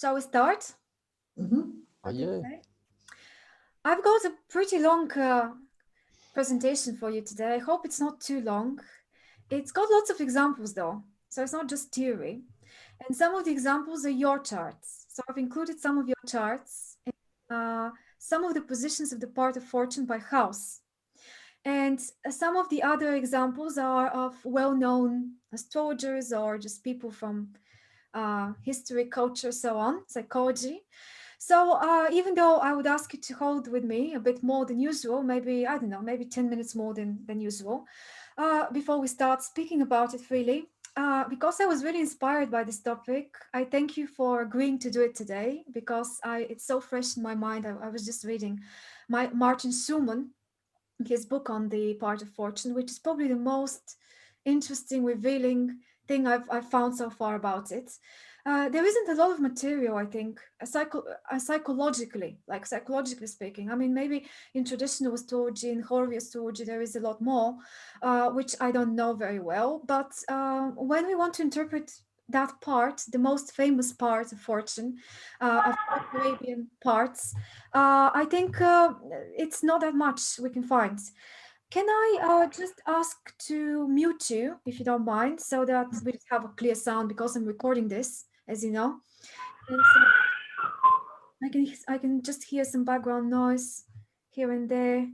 Shall we start? What do you Yeah. say? I've got a pretty long presentation for you today. I hope it's not too long. It's got lots of examples though, so it's not just theory. And some of the examples are your charts. So I've included some of your charts and some of the positions of the part of fortune by house. And some of the other examples are of well-known astrologers or just people from history, culture, so on, psychology. So even though I would ask you to hold with me a bit more than usual, maybe, I don't know, maybe 10 minutes more than usual, before we start speaking about it freely, because I was really inspired by this topic, I thank you for agreeing to do it today, because it's so fresh in my mind. I was just reading Martin Schumann, his book on the part of fortune, which is probably the most interesting, revealing thing I've found so far about it. There isn't a lot of material, I think, psychologically, like psychologically speaking. I mean, maybe in traditional astrology, in Horvy astrology, there is a lot more, which I don't know very well. But when we want to interpret that part, the most famous part of fortune, of Arabian parts, I think it's not that much we can find. Can I just ask to mute you, if you don't mind, so that we have a clear sound, because I'm recording this, as you know. And so I can just hear some background noise here and there.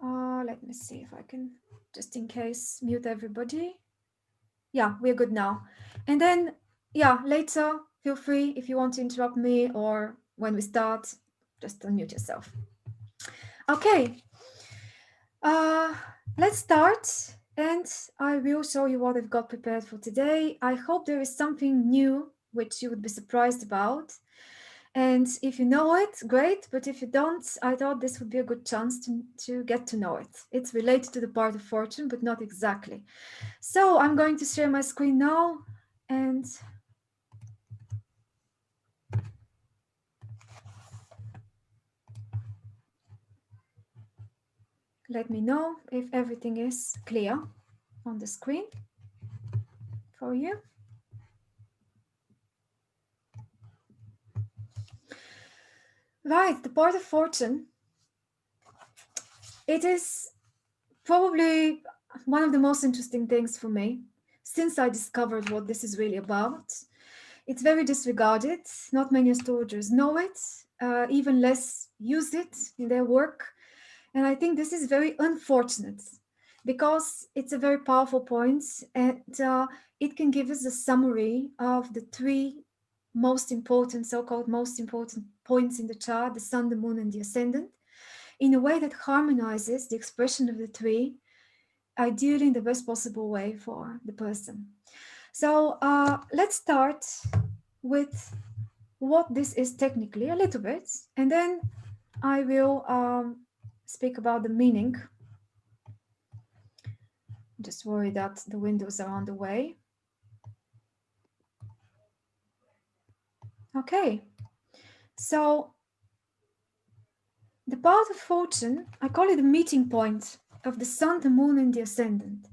Let me see if I can, just in case, mute everybody. Yeah, we're good now. And then, yeah, later, feel free if you want to interrupt me, or when we start, just unmute yourself. Okay, let's start, and I will show you what I've got prepared for today. I hope there is something new which you would be surprised about. And if you know it, great. But if you don't, I thought this would be a good chance to get to know it. It's related to the part of fortune, but not exactly. So I'm going to share my screen now, and let me know if everything is clear on the screen for you. Right, the part of fortune. It is probably one of the most interesting things for me since I discovered what this is really about. It's very disregarded. Not many astrologers know it, even less use it in their work. And I think this is very unfortunate, because it's a very powerful point, and it can give us a summary of the three most important, so-called most important points in the chart: the sun, the moon, and the ascendant, in a way that harmonizes the expression of the three, ideally in the best possible way for the person. So let's start with what this is technically a little bit, and then I will speak about the meaning. Just worry that the windows are on the way. Okay, so the path of fortune, I call it the meeting point of the sun, the moon, and the ascendant.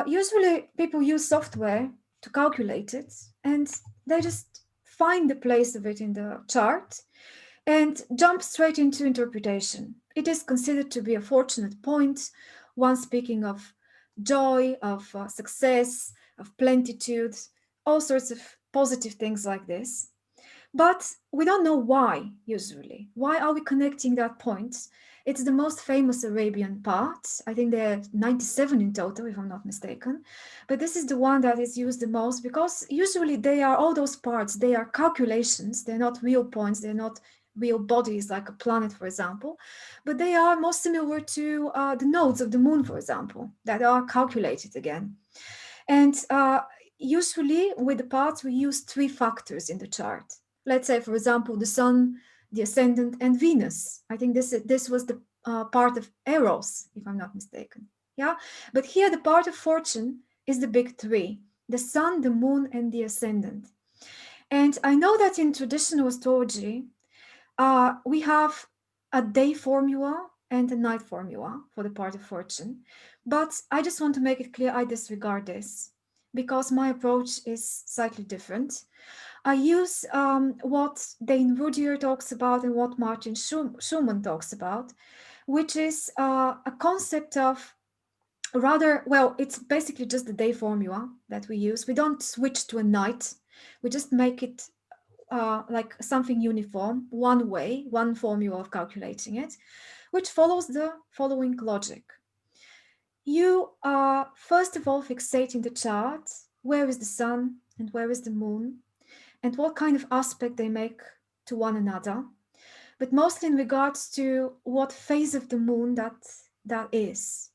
Usually people use software to calculate it, and they just find the place of it in the chart and jump straight into interpretation. It is considered to be a fortunate point, one speaking of joy, of success, of plenitude, all sorts of positive things like this. But we don't know why, usually. Why are we connecting that point? It's the most famous Arabian part. I think there are 97 in total, if I'm not mistaken. But this is the one that is used the most, because usually they are, all those parts, they are calculations. They're not real points. They're not real bodies like a planet, for example. But they are most similar to the nodes of the moon, for example, that are calculated again. And usually with the parts, we use three factors in the chart. Let's say, for example, the sun, the ascendant, and Venus. I think this was the part of Eros, if I'm not mistaken. Yeah, but here the part of fortune is the big three: the sun, the moon, and the ascendant. And I know that in traditional astrology, we have a day formula and a night formula for the part of fortune. But I just want to make it clear I disregard this, because my approach is slightly different. I use what Dane Rudier talks about and what Martin Schumann talks about, which is a concept of it's basically just the day formula that we use. We don't switch to a night. We just make it like something uniform, one way, one formula of calculating it, which follows the following logic. You are first of all fixating the chart. Where is the sun and where is the moon, and what kind of aspect they make to one another, but mostly in regards to what phase of the moon that is.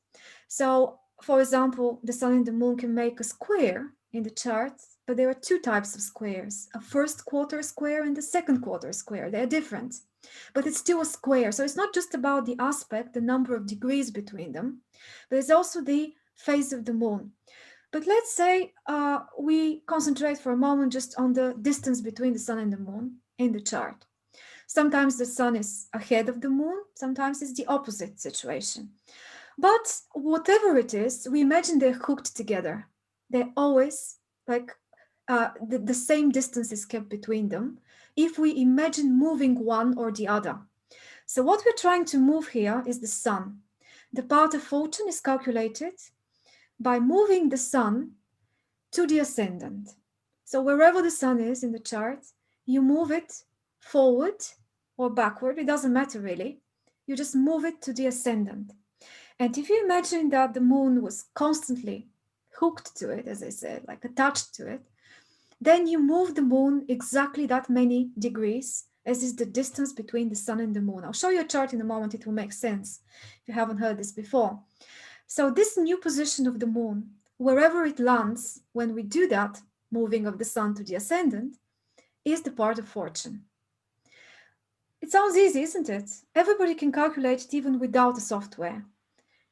So, for example, the sun and the moon can make a square in the chart, but there are two types of squares, a first quarter square and a second quarter square. They're different, but it's still a square. So it's not just about the aspect, the number of degrees between them, but it's also the phase of the moon. But let's say we concentrate for a moment just on the distance between the sun and the moon in the chart. Sometimes the sun is ahead of the moon, sometimes it's the opposite situation. But whatever it is, we imagine they're hooked together. They're always like the same distance is kept between them if we imagine moving one or the other. So what we're trying to move here is the sun. The path of fortune is calculated by moving the sun to the ascendant. So wherever the sun is in the chart, you move it forward or backward, it doesn't matter really. You just move it to the ascendant. And if you imagine that the moon was constantly hooked to it, as I said, like attached to it, then you move the moon exactly that many degrees as is the distance between the sun and the moon. I'll show you a chart in a moment, it will make sense if you haven't heard this before. So this new position of the moon, wherever it lands, when we do that, moving of the sun to the ascendant, is the part of fortune. It sounds easy, isn't it? Everybody can calculate it even without the software.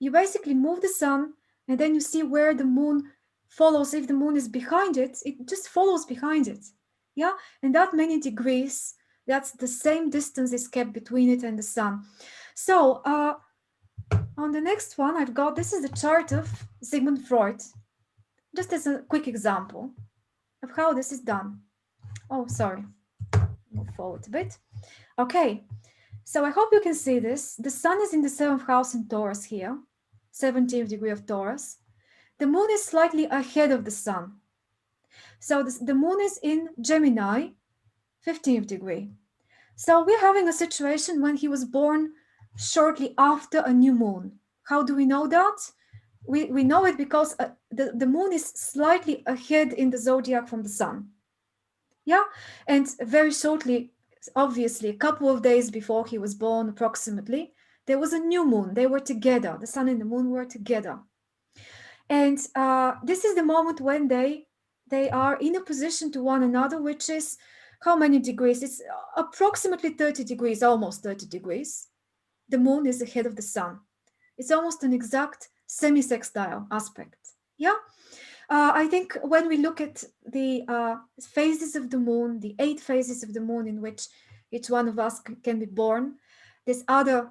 You basically move the sun and then you see where the moon follows. If the moon is behind it, it just follows behind it. Yeah, and that many degrees, that's the same distance is kept between it and the sun. So on the next one, I've got, this is the chart of Sigmund Freud, just as a quick example of how this is done. Oh, sorry, move forward a bit. Okay, so I hope you can see this. The sun is in the 7th house in Taurus here, 17th degree of Taurus. The moon is slightly ahead of the sun. So the moon is in Gemini, 15th degree. So we're having a situation when he was born shortly after a new moon. How do we know that? We know it because the moon is slightly ahead in the zodiac from the sun. Yeah, and very shortly, obviously, a couple of days before he was born, approximately, there was a new moon. They were together. The sun and the moon were together. And this is the moment when they are in a position to one another, which is how many degrees? It's approximately 30 degrees, almost 30 degrees. The moon is ahead of the sun. It's almost an exact semi-sextile aspect. Yeah. I think when we look at the phases of the moon, the 8 phases of the moon in which each one of us can be born, this other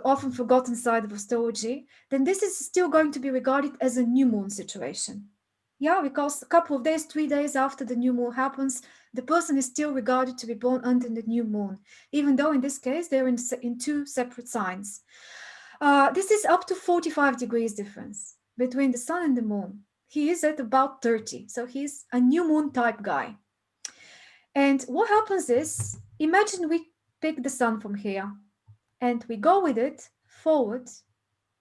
often forgotten side of astrology, then this is still going to be regarded as a new moon situation. Yeah, because a couple of days, 3 days after the new moon happens, the person is still regarded to be born under the new moon, even though in this case they're in 2 separate signs. This is up to 45 degrees difference between the sun and the moon. He is at about 30, so he's a new moon type guy. And what happens is, imagine we pick the sun from here and we go with it forward,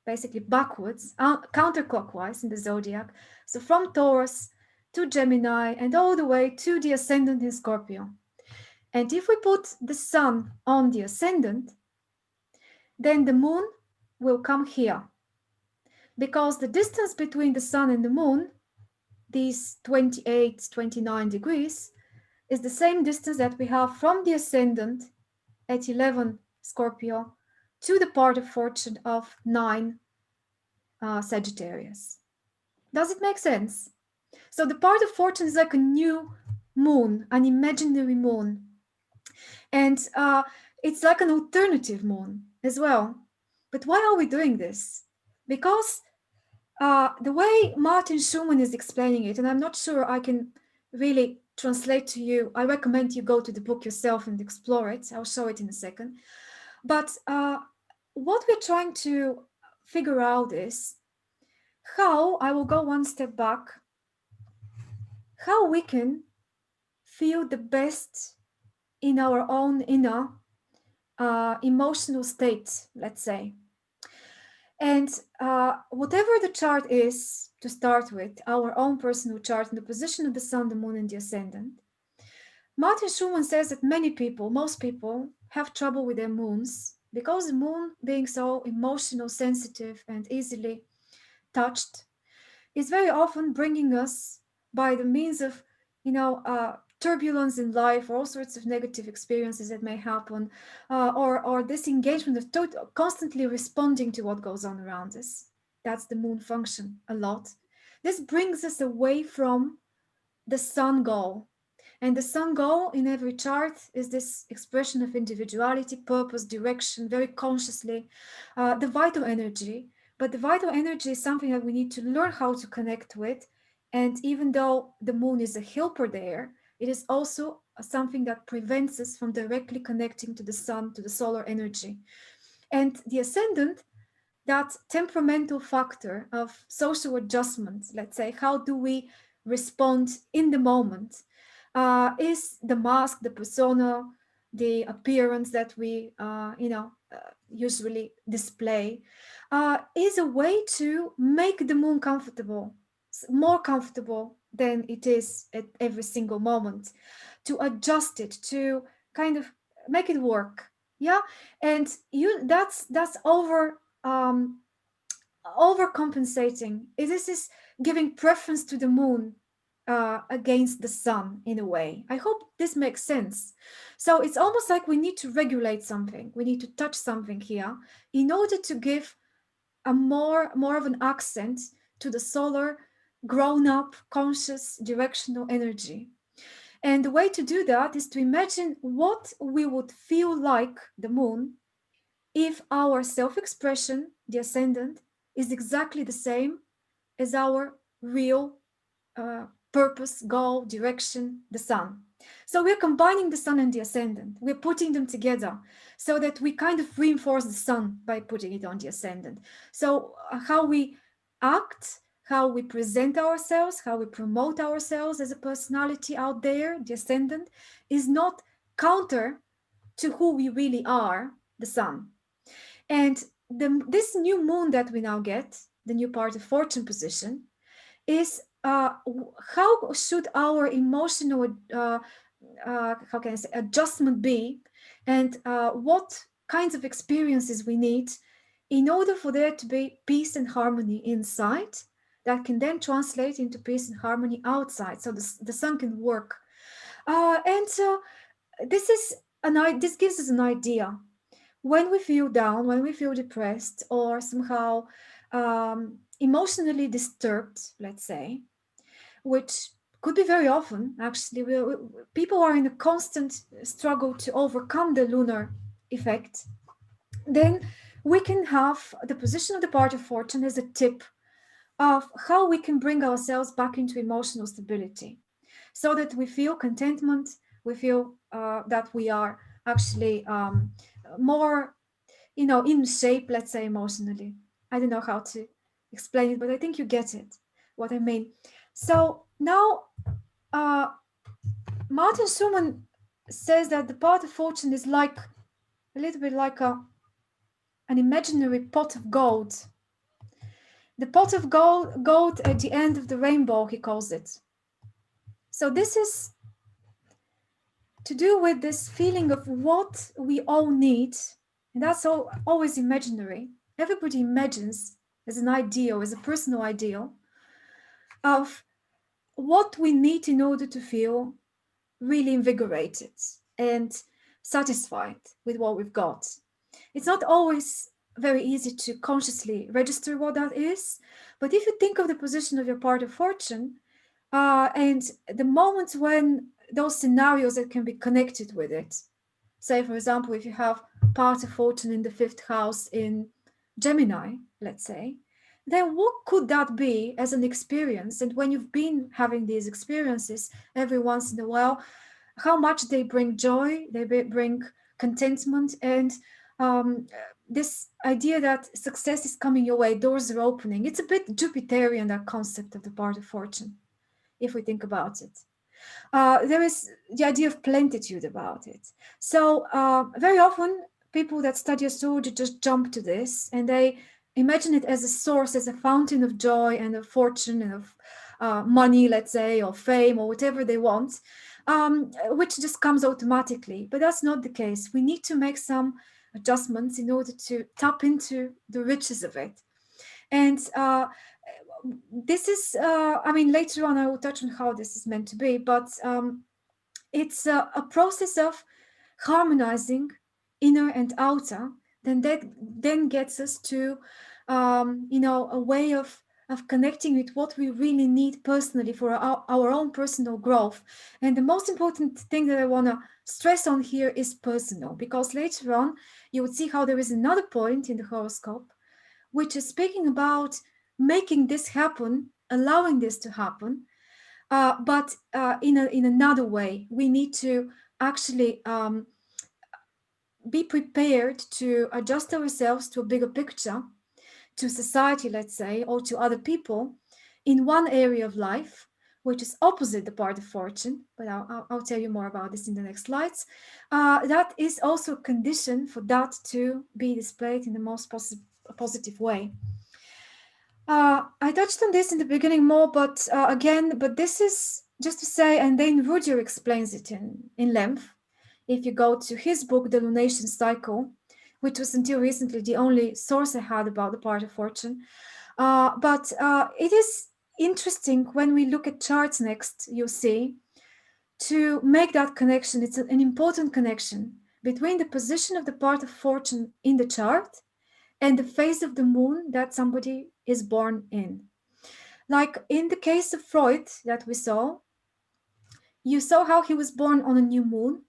basically backwards, counterclockwise in the zodiac. So from Taurus to Gemini and all the way to the ascendant in Scorpio. And if we put the sun on the ascendant, then the moon will come here. Because the distance between the sun and the moon, these 28, 29 degrees, is the same distance that we have from the ascendant at 11 Scorpio to the part of fortune of 9 Sagittarius. Does it make sense? So the part of fortune is like a new moon, an imaginary moon. And it's like an alternative moon as well. But why are we doing this? Because the way Martin Schumann is explaining it, and I'm not sure I can really translate to you. I recommend you go to the book yourself and explore it. I'll show it in a second. But what we're trying to figure out is how, I will go one step back, how we can feel the best in our own inner emotional state, let's say. And whatever the chart is, to start with, our own personal chart and the position of the sun, the moon, and the ascendant, Martin Schumann says that many people, most people, have trouble with their moons because the moon, being so emotional, sensitive, and easily touched, is very often bringing us by the means of, turbulence in life, or all sorts of negative experiences that may happen, or this engagement of constantly responding to what goes on around us. That's the moon function a lot. This brings us away from the sun goal. And the sun goal in every chart is this expression of individuality, purpose, direction, very consciously, the vital energy. But the vital energy is something that we need to learn how to connect with. And even though the moon is a helper there, it is also something that prevents us from directly connecting to the sun, to the solar energy. And the ascendant, that temperamental factor of social adjustment, let's say, how do we respond in the moment, is the mask, the persona, the appearance that we, usually display, is a way to make the moon comfortable, more comfortable than it is at every single moment, to adjust it, to kind of make it work. Yeah, and that's overcompensating. This is giving preference to the moon against the sun in a way. I hope this makes sense. So it's almost like we need to regulate something. We need to touch something here in order to give a more of an accent to the solar, grown-up, conscious, directional energy. And the way to do that is to imagine what we would feel like the moon if our self-expression, the ascendant, is exactly the same as our real purpose, goal, direction, the sun. So we're combining the sun and the ascendant. We're putting them together so that we kind of reinforce the sun by putting it on the ascendant. So how we act, how we present ourselves, how we promote ourselves as a personality out there, the ascendant, is not counter to who we really are, the sun. And this new moon that we now get, the new part of fortune position, is how should our emotional, how can I say, adjustment be, and what kinds of experiences we need in order for there to be peace and harmony inside that can then translate into peace and harmony outside, so the sun can work. And so this gives us an idea. When we feel down, when we feel depressed, or somehow emotionally disturbed, let's say, which could be very often, actually, people are in a constant struggle to overcome the lunar effect, then we can have the position of the part of fortune as a tip of how we can bring ourselves back into emotional stability so that we feel contentment, we feel that we are actually more in shape, let's say, emotionally. I don't know how to explain it, but I think you get it, what I mean. So now, Martin Schumann says that the part of fortune is like a little bit like an imaginary pot of gold. The pot of gold at the end of the rainbow, he calls it. So this is to do with this feeling of what we all need, and that's always imaginary. Everybody imagines as an ideal, as a personal ideal, of what we need in order to feel really invigorated and satisfied with what we've got. It's not always very easy to consciously register what that is, but if you think of the position of your part of fortune and the moments when those scenarios that can be connected with it, say, for example, if you have part of fortune in the fifth house in Gemini, let's say, then what could that be as an experience? And when you've been having these experiences every once in a while, how much they bring joy, they bring contentment, and this idea that success is coming your way, doors are opening. It's a bit Jupiterian, that concept of the part of fortune, if we think about it. There is the idea of plentitude about it. So very often people that study astrology just jump to this and they imagine it as a source, as a fountain of joy and of fortune and of money, let's say, or fame or whatever they want, which just comes automatically. But that's not the case. We need to make some adjustments in order to tap into the riches of it. And this is, I mean, later on I will touch on how this is meant to be, but it's a process of harmonizing inner and outer, that then gets us to, a way of connecting with what we really need personally for our own personal growth. And the most important thing that I want to stress on here is personal, because later on you would see how there is another point in the horoscope which is speaking about making this happen, allowing this to happen, but in another way. We need to actually be prepared to adjust ourselves to a bigger picture, to society, let's say, or to other people in one area of life, which is opposite the part of fortune, but I'll tell you more about this in the next slides. That is also a condition for that to be displayed in the most positive way. I touched on this in the beginning more, but but this is just to say, and then Rudyard explains it in length. If you go to his book, The Lunation Cycle, which was until recently the only source I had about the part of fortune. But it is interesting when we look at charts next, you see, to make that connection. It's an important connection between the position of the part of fortune in the chart and the phase of the moon that somebody is born in. Like in the case of Freud that we saw, you saw how he was born on a new moon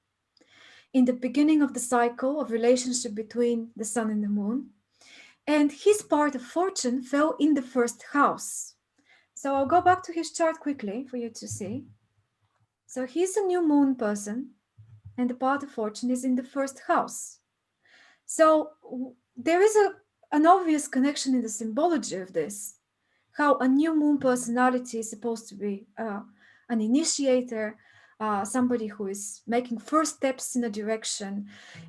in the beginning of the cycle of relationship between the sun and the moon. And his part of fortune fell in the first house. So I'll go back to his chart quickly for you to see. So he's a new moon person, and the part of fortune is in the first house. So there is an obvious connection in the symbology of this, how a new moon personality is supposed to be an initiator, somebody who is making first steps in a direction,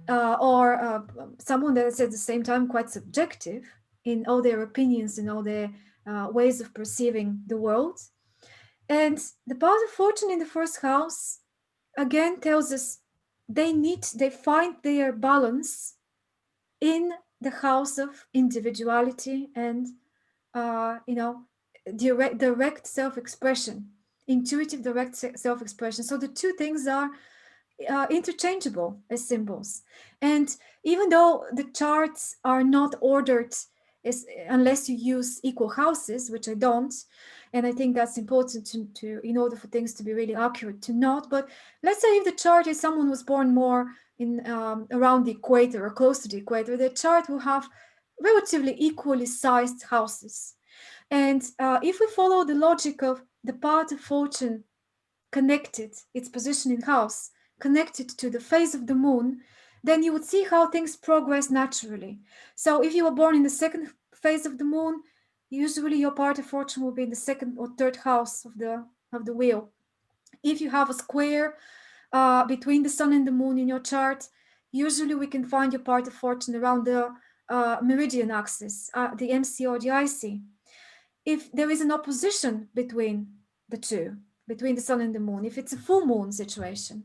or someone that is at the same time quite subjective in all their opinions and all their ways of perceiving the world. And the part of fortune in the first house again tells us they find their balance in the house of individuality and direct self-expression, intuitive direct self-expression. So the two things are interchangeable as symbols. And even though the charts are not ordered unless you use equal houses, which I don't, and I think that's important to in order for things to be really accurate to note. But let's say if the chart is someone was born more in around the equator or close to the equator, the chart will have relatively equally sized houses. And if we follow the logic of the part of fortune connected, its position in house, connected to the phase of the moon, then you would see how things progress naturally. So if you were born in the second phase of the moon, usually your part of fortune will be in the second or third house of the wheel. If you have a square between the sun and the moon in your chart, usually we can find your part of fortune around the meridian axis, the MC or the IC. If there is an opposition between the two, between the sun and the moon, if it's a full moon situation,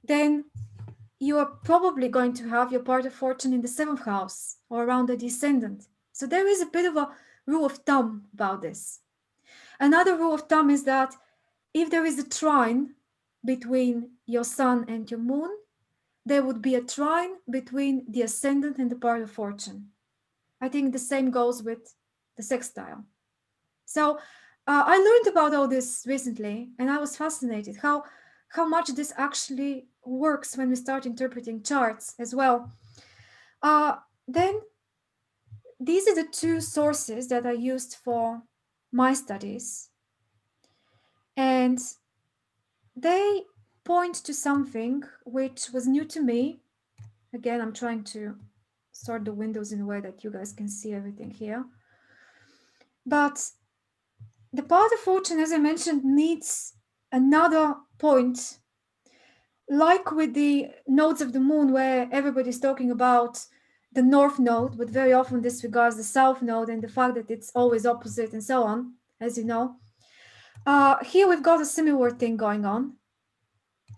then you are probably going to have your part of fortune in the seventh house or around the descendant. So there is a bit of a rule of thumb about this. Another rule of thumb is that if there is a trine between your sun and your moon, there would be a trine between the ascendant and the part of fortune. I think the same goes with the sextile. So I learned about all this recently, and I was fascinated how much this actually works when we start interpreting charts as well. Then these are the two sources that I used for my studies. And they point to something which was new to me. Again, I'm trying to sort the windows in a way that you guys can see everything here. But the path of fortune, as I mentioned, needs another point, like with the nodes of the moon, where everybody's talking about the north node, but very often disregards the south node and the fact that it's always opposite and so on, as you know. Here we've got a similar thing going on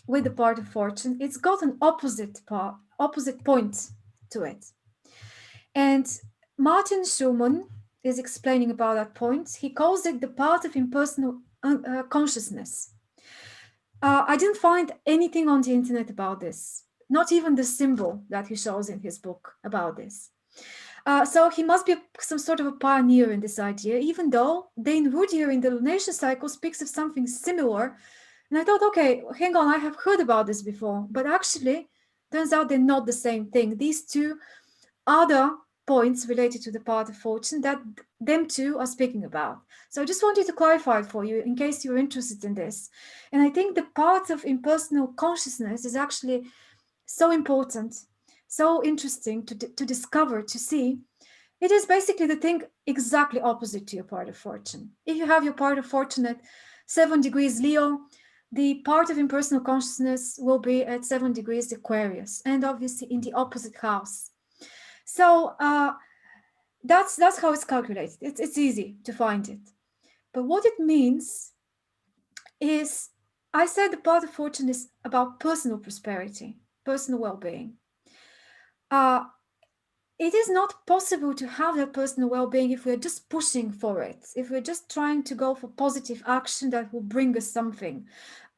with the part of fortune. It's got an opposite point to it. And Martin Schumann is explaining about that point. He calls it the path of impersonal consciousness. I didn't find anything on the internet about this, not even the symbol that he shows in his book about this. So he must be some sort of a pioneer in this idea, even though Dane Rudier in the lunation cycle speaks of something similar. And I thought, okay, hang on, I have heard about this before, but actually, turns out they're not the same thing. These two other points related to the path of fortune that them two are speaking about. So I just wanted to clarify for you in case you're interested in this. And I think the path of impersonal consciousness is actually so important, so interesting to discover, to see. It is basically the thing exactly opposite to your part of fortune. If you have your part of fortune at 7 degrees Leo, the part of impersonal consciousness will be at 7 degrees Aquarius, and obviously in the opposite house. So that's how it's calculated. It's easy to find it. But what it means is, I said the path of fortune is about personal prosperity, personal well-being. It is not possible to have that personal well-being if we're just pushing for it, if we're just trying to go for positive action that will bring us something,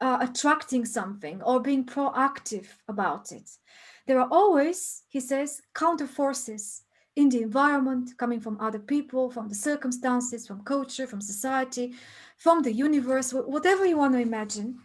attracting something, or being proactive about it. There are always, he says, counter forces in the environment, coming from other people, from the circumstances, from culture, from society, from the universe, whatever you want to imagine,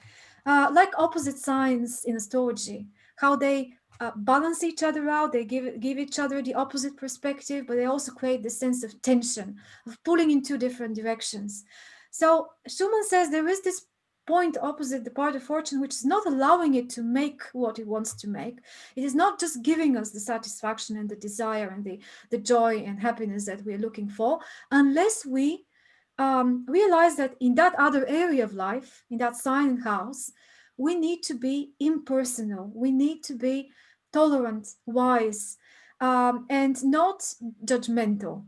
like opposite signs in astrology, how they balance each other out. They give each other the opposite perspective, but they also create this sense of tension, of pulling in two different directions. So Schumann says there is this point opposite the part of fortune, which is not allowing it to make what it wants to make. It is not just giving us the satisfaction and the desire and the joy and happiness that we're looking for, unless we realize that in that other area of life, in that sign and house, we need to be impersonal. We need to be tolerant, wise, and not judgmental,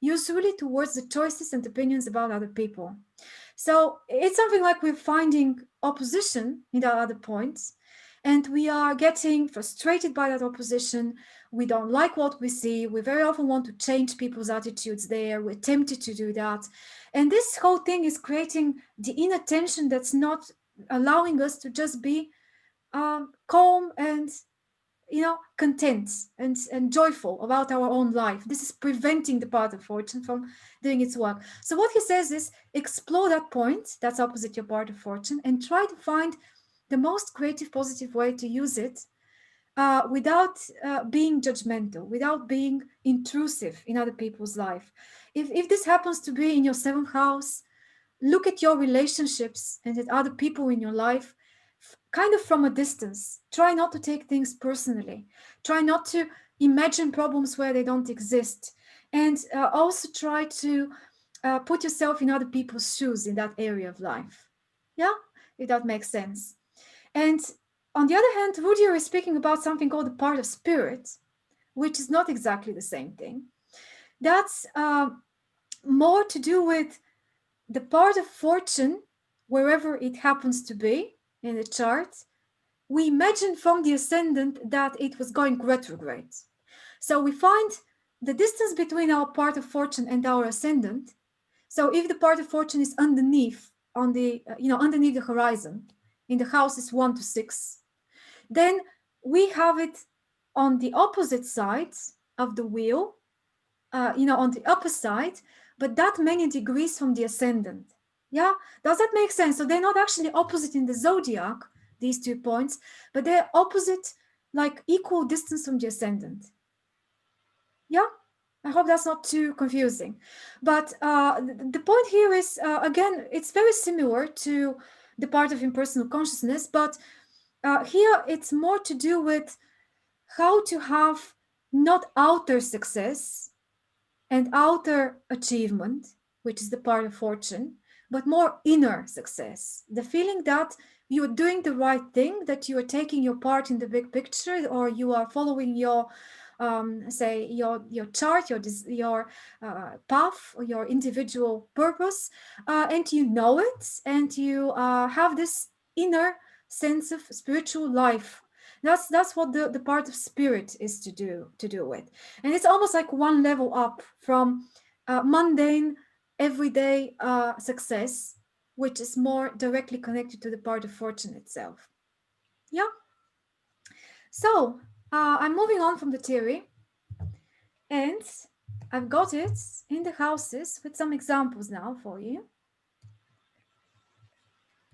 usually towards the choices and opinions about other people. So it's something like we're finding opposition in the other points, and we are getting frustrated by that opposition. We don't like what we see. We very often want to change people's attitudes there. We're tempted to do that. And this whole thing is creating the inner tension that's not allowing us to just be calm and content and joyful about our own life. This is preventing the path of fortune from doing its work. So what he says is, explore that point that's opposite your part of fortune and try to find the most creative, positive way to use it without being judgmental, without being intrusive in other people's life. If this happens to be in your 7th house, look at your relationships and at other people in your life kind of from a distance. Try not to take things personally. Try not to imagine problems where they don't exist. And also try to put yourself in other people's shoes in that area of life. Yeah, if that makes sense. And on the other hand, Rudier is speaking about something called the part of spirit, which is not exactly the same thing. That's more to do with the part of fortune, wherever it happens to be in the chart. We imagine from the ascendant that it was going retrograde. So we find the distance between our part of fortune and our ascendant. So if the part of fortune is underneath on the underneath the horizon in the houses 1 to 6, then we have it on the opposite side of the wheel, on the upper side, but that many degrees from the ascendant. Yeah, does that make sense? So they're not actually opposite in the zodiac, these 2 points, but they're opposite, like equal distance from the ascendant. Yeah, I hope that's not too confusing. But the point here is, again, it's very similar to the part of impersonal consciousness, but here it's more to do with how to have not outer success and outer achievement, which is the part of fortune, but more inner success. The feeling that you are doing the right thing, that you are taking your part in the big picture, or you are following your say your chart, your path, or your individual purpose, and you know it, and you have this inner sense of spiritual life. That's what the part of spirit is to do with, and it's almost like one level up from mundane everyday success, which is more directly connected to the part of fortune itself. Yeah. So I'm moving on from the theory, and I've got it in the houses with some examples now for you.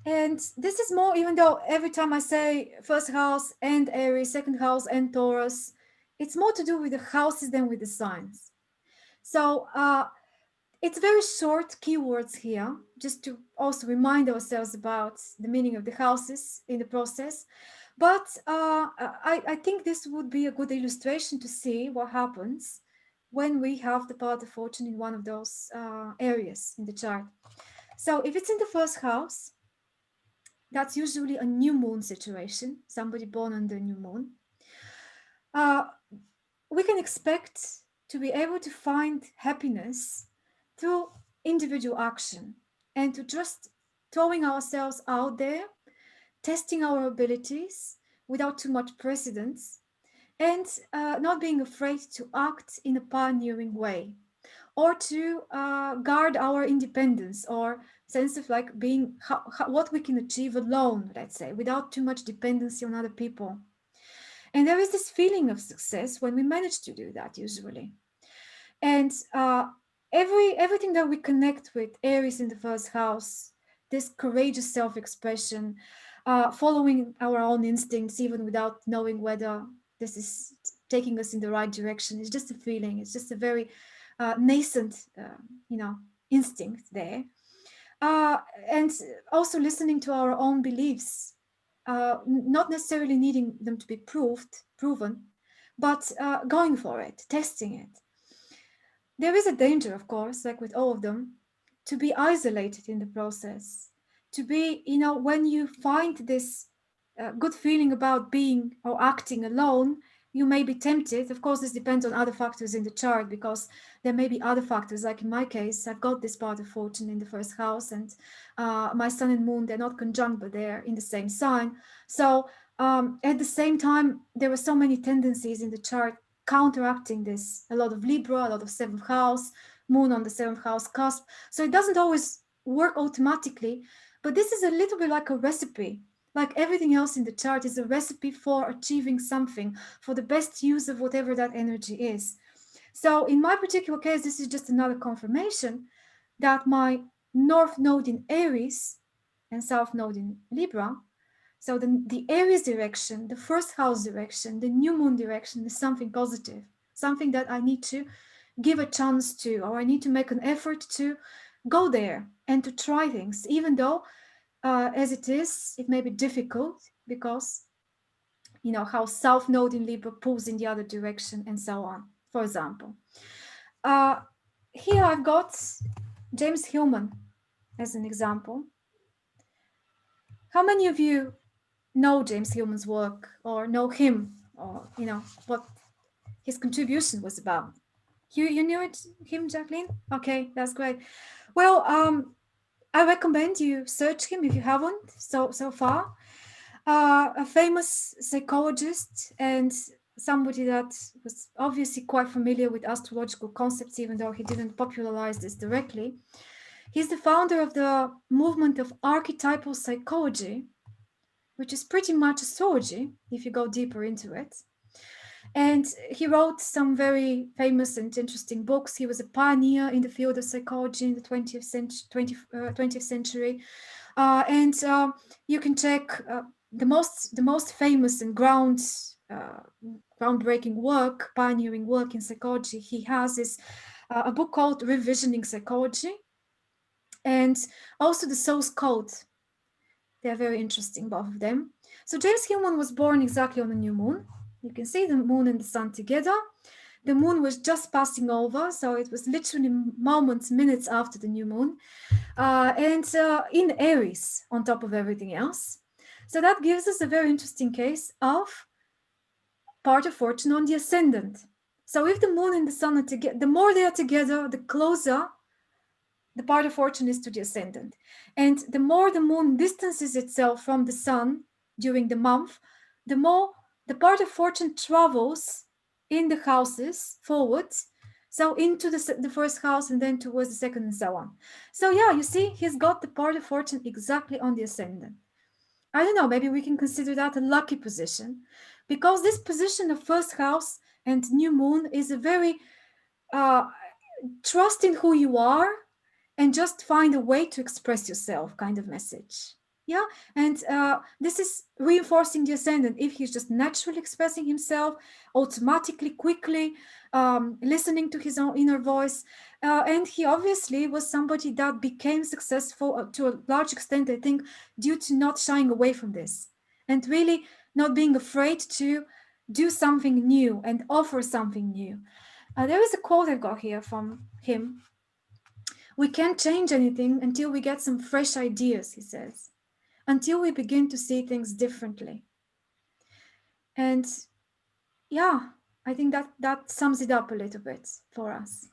And this is more, even though every time I say first house and Aries, second house and Taurus, it's more to do with the houses than with the signs. So it's very short keywords here, just to also remind ourselves about the meaning of the houses in the process. But I think this would be a good illustration to see what happens when we have the part of fortune in one of those areas in the chart. So if it's in the first house, that's usually a new moon situation, somebody born on the new moon. We can expect to be able to find happiness through individual action and to just throwing ourselves out there, testing our abilities without too much precedence, and not being afraid to act in a pioneering way, or to guard our independence or sense of like being what we can achieve alone, let's say, without too much dependency on other people. And there is this feeling of success when we manage to do that usually. And everything that we connect with Aries in the first house, this courageous self-expression, following our own instincts even without knowing whether this is taking us in the right direction. It's just a feeling. It's just a very nascent, instinct there. And also listening to our own beliefs, not necessarily needing them to be proven, but going for it, testing it. There is a danger, of course, like with all of them, to be isolated in the process, to be, when you find this good feeling about being or acting alone, you may be tempted. Of course, this depends on other factors in the chart, because there may be other factors. Like in my case, I've got this part of fortune in the first house, and my sun and moon, they're not conjunct, but they're in the same sign. So at the same time, there are so many tendencies in the chart counteracting this. A lot of Libra, a lot of seventh house, moon on the seventh house cusp. So it doesn't always work automatically, but this is a little bit like a recipe. Like everything else in the chart is a recipe for achieving something, for the best use of whatever that energy is. So in my particular case, this is just another confirmation that my North Node in Aries and South Node in Libra, so the Aries direction, the first house direction, the new moon direction is something positive, something that I need to give a chance to, or I need to make an effort to go there and to try things, even though as it is, it may be difficult because, how South Node in Libra pulls in the other direction and so on, for example. Here I've got James Hillman as an example. How many of you know James Hillman's work or know him, or, what his contribution was about? You knew him, Jacqueline? Okay, that's great. Well, I recommend you search him if you haven't so far. A famous psychologist and somebody that was obviously quite familiar with astrological concepts, even though he didn't popularize this directly. He's the founder of the movement of archetypal psychology, which is pretty much astrology if you go deeper into it. And he wrote some very famous and interesting books. He was a pioneer in the field of psychology in the 20th century. And you can check the most famous and groundbreaking work, pioneering work in psychology. He has a book called Revisioning Psychology, and also the Soul's Code. They're very interesting, both of them. So James Hillman was born exactly on the new moon. You can see the moon and the sun together. The moon was just passing over, so it was literally moments, minutes after the new moon, and in Aries on top of everything else. So that gives us a very interesting case of part of fortune on the ascendant. So if the moon and the sun are together, the more they are together, the closer the part of fortune is to the ascendant. And the more the moon distances itself from the sun during the month, the more the part of fortune travels in the houses forwards. So into the first house and then towards the second and so on. So yeah, you see, he's got the part of fortune exactly on the ascendant. I don't know, maybe we can consider that a lucky position, because this position of first house and new moon is a very trust in who you are and just find a way to express yourself kind of message. Yeah, and this is reinforcing the ascendant. If he's just naturally expressing himself automatically, quickly, listening to his own inner voice, and he obviously was somebody that became successful to a large extent, I think, due to not shying away from this and really not being afraid to do something new and offer something new. There is a quote I've got here from him. We can't change anything until we get some fresh ideas, he says, until we begin to see things differently. And yeah, I think that sums it up a little bit for us,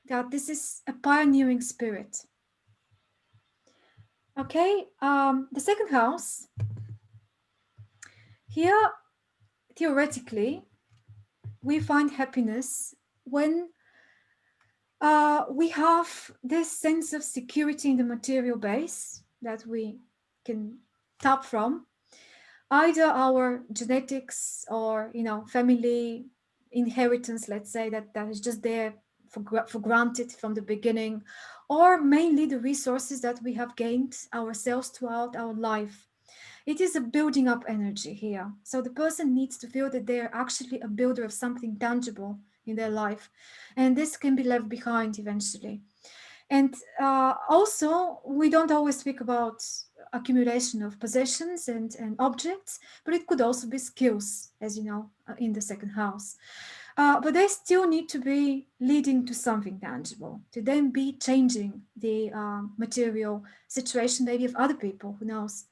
that this is a pioneering spirit. Okay, the second house, here, theoretically, we find happiness when we have this sense of security in the material base that we can tap from, either our genetics or family inheritance, let's say, that is just there for granted from the beginning, or mainly the resources that we have gained ourselves throughout our life. It is a building up energy here. So the person needs to feel that they're actually a builder of something tangible in their life, and this can be left behind eventually. And also, we don't always speak about accumulation of possessions and objects, but it could also be skills, as you know, in the second house. But they still need to be leading to something tangible, to then be changing the material situation, maybe of other people, who knows.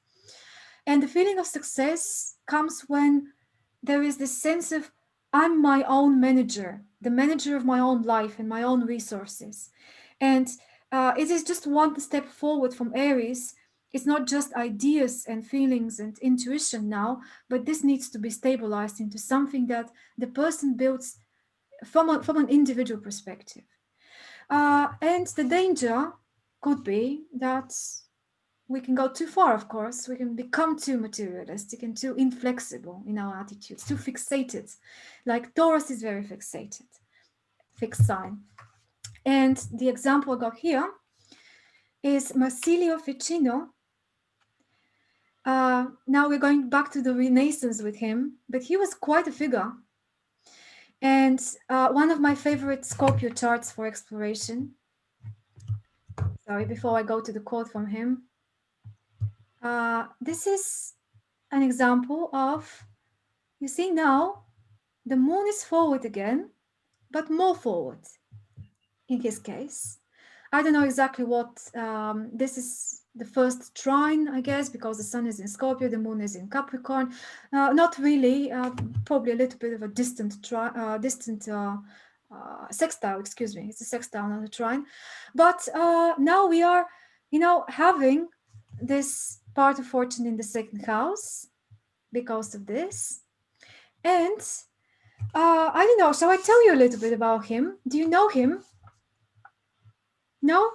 And the feeling of success comes when there is this sense of, I'm my own manager, the manager of my own life and my own resources. And it is just one step forward from Aries. It's not just ideas and feelings and intuition now, but this needs to be stabilized into something that the person builds from an individual perspective. And the danger could be that we can go too far, of course. We can become too materialistic and too inflexible in our attitudes, too fixated. Like Taurus is very fixated, fixed sign. And the example I got here is Marsilio Ficino. Now we're going back to the Renaissance with him, but he was quite a figure. And one of my favorite Scorpio charts for exploration. Sorry, before I go to the quote from him. This is an example of, you see now, the moon is forward again, but more forward in his case. I don't know exactly what, this is the first trine, I guess, because the sun is in Scorpio, the moon is in Capricorn. Not really, probably a little bit of a distant sextile, excuse me. It's a sextile, not a trine. But now we are, having this part of fortune in the second house because of this. And I don't know, shall I tell you a little bit about him? Do you know him? No?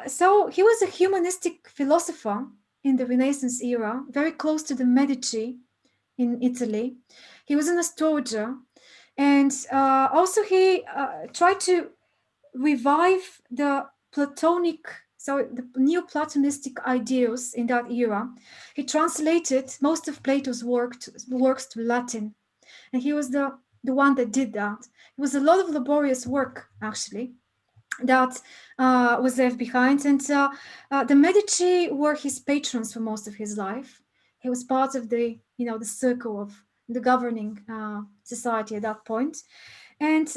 So he was a humanistic philosopher in the Renaissance era, very close to the Medici in Italy. He was an astrologer, and also he tried to revive the Platonic So the Neoplatonistic ideals in that era, he translated most of Plato's works to Latin, and he was the one that did that. It was a lot of laborious work, actually, that was left behind. And the Medici were his patrons for most of his life. He was part of the circle of the governing society at that point. And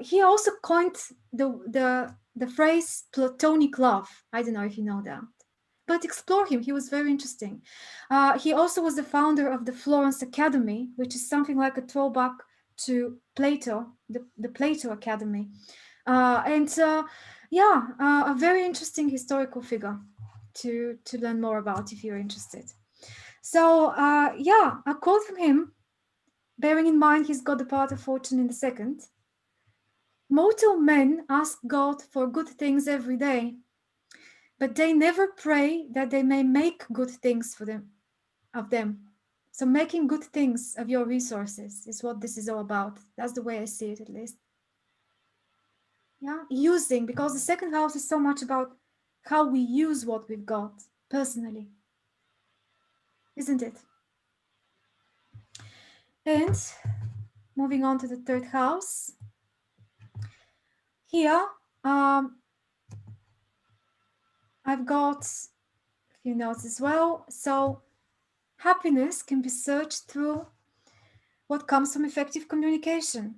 he also coined the phrase Platonic love. I don't know if you know that, but explore him. He was very interesting. He also was the founder of the Florence Academy, which is something like a throwback to Plato, the Plato Academy. A very interesting historical figure to learn more about if you're interested. So a quote from him, bearing in mind he's got the path of fortune in the second. Mortal men ask God for good things every day, but they never pray that they may make good things for them of them. So making good things of your resources is what this is all about. That's the way I see it, at least. Yeah, using, because the second house is so much about how we use what we've got personally, isn't it? And moving on to the third house. Here, I've got a few notes as well. So happiness can be searched through what comes from effective communication.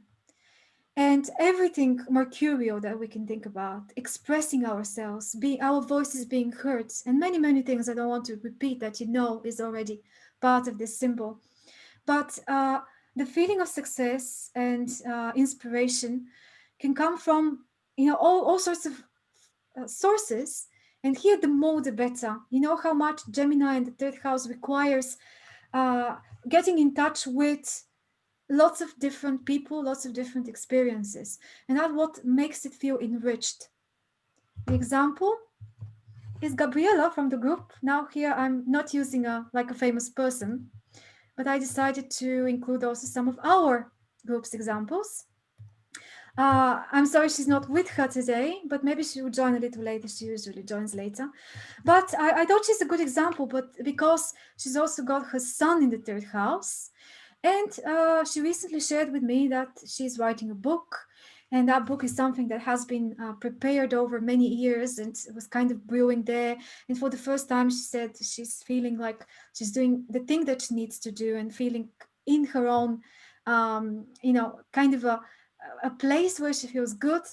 And everything mercurial that we can think about, expressing ourselves, our voices being heard, and many, many things I don't want to repeat that is already part of this symbol. But the feeling of success and inspiration can come from, all sorts of sources. And here, the more the better. You know how much Gemini in the third house requires getting in touch with lots of different people, lots of different experiences. And that's what makes it feel enriched. The example is Gabriela from the group. Now here I'm not using a famous person, but I decided to include also some of our group's examples. I'm sorry she's not with her today, but maybe she will join a little later. She usually joins later. But I thought she's a good example, but because she's also got her son in the third house. And she recently shared with me that she's writing a book. And that book is something that has been prepared over many years and was kind of brewing there. And for the first time, she said she's feeling like she's doing the thing that she needs to do and feeling in her own, kind of a place where she feels good.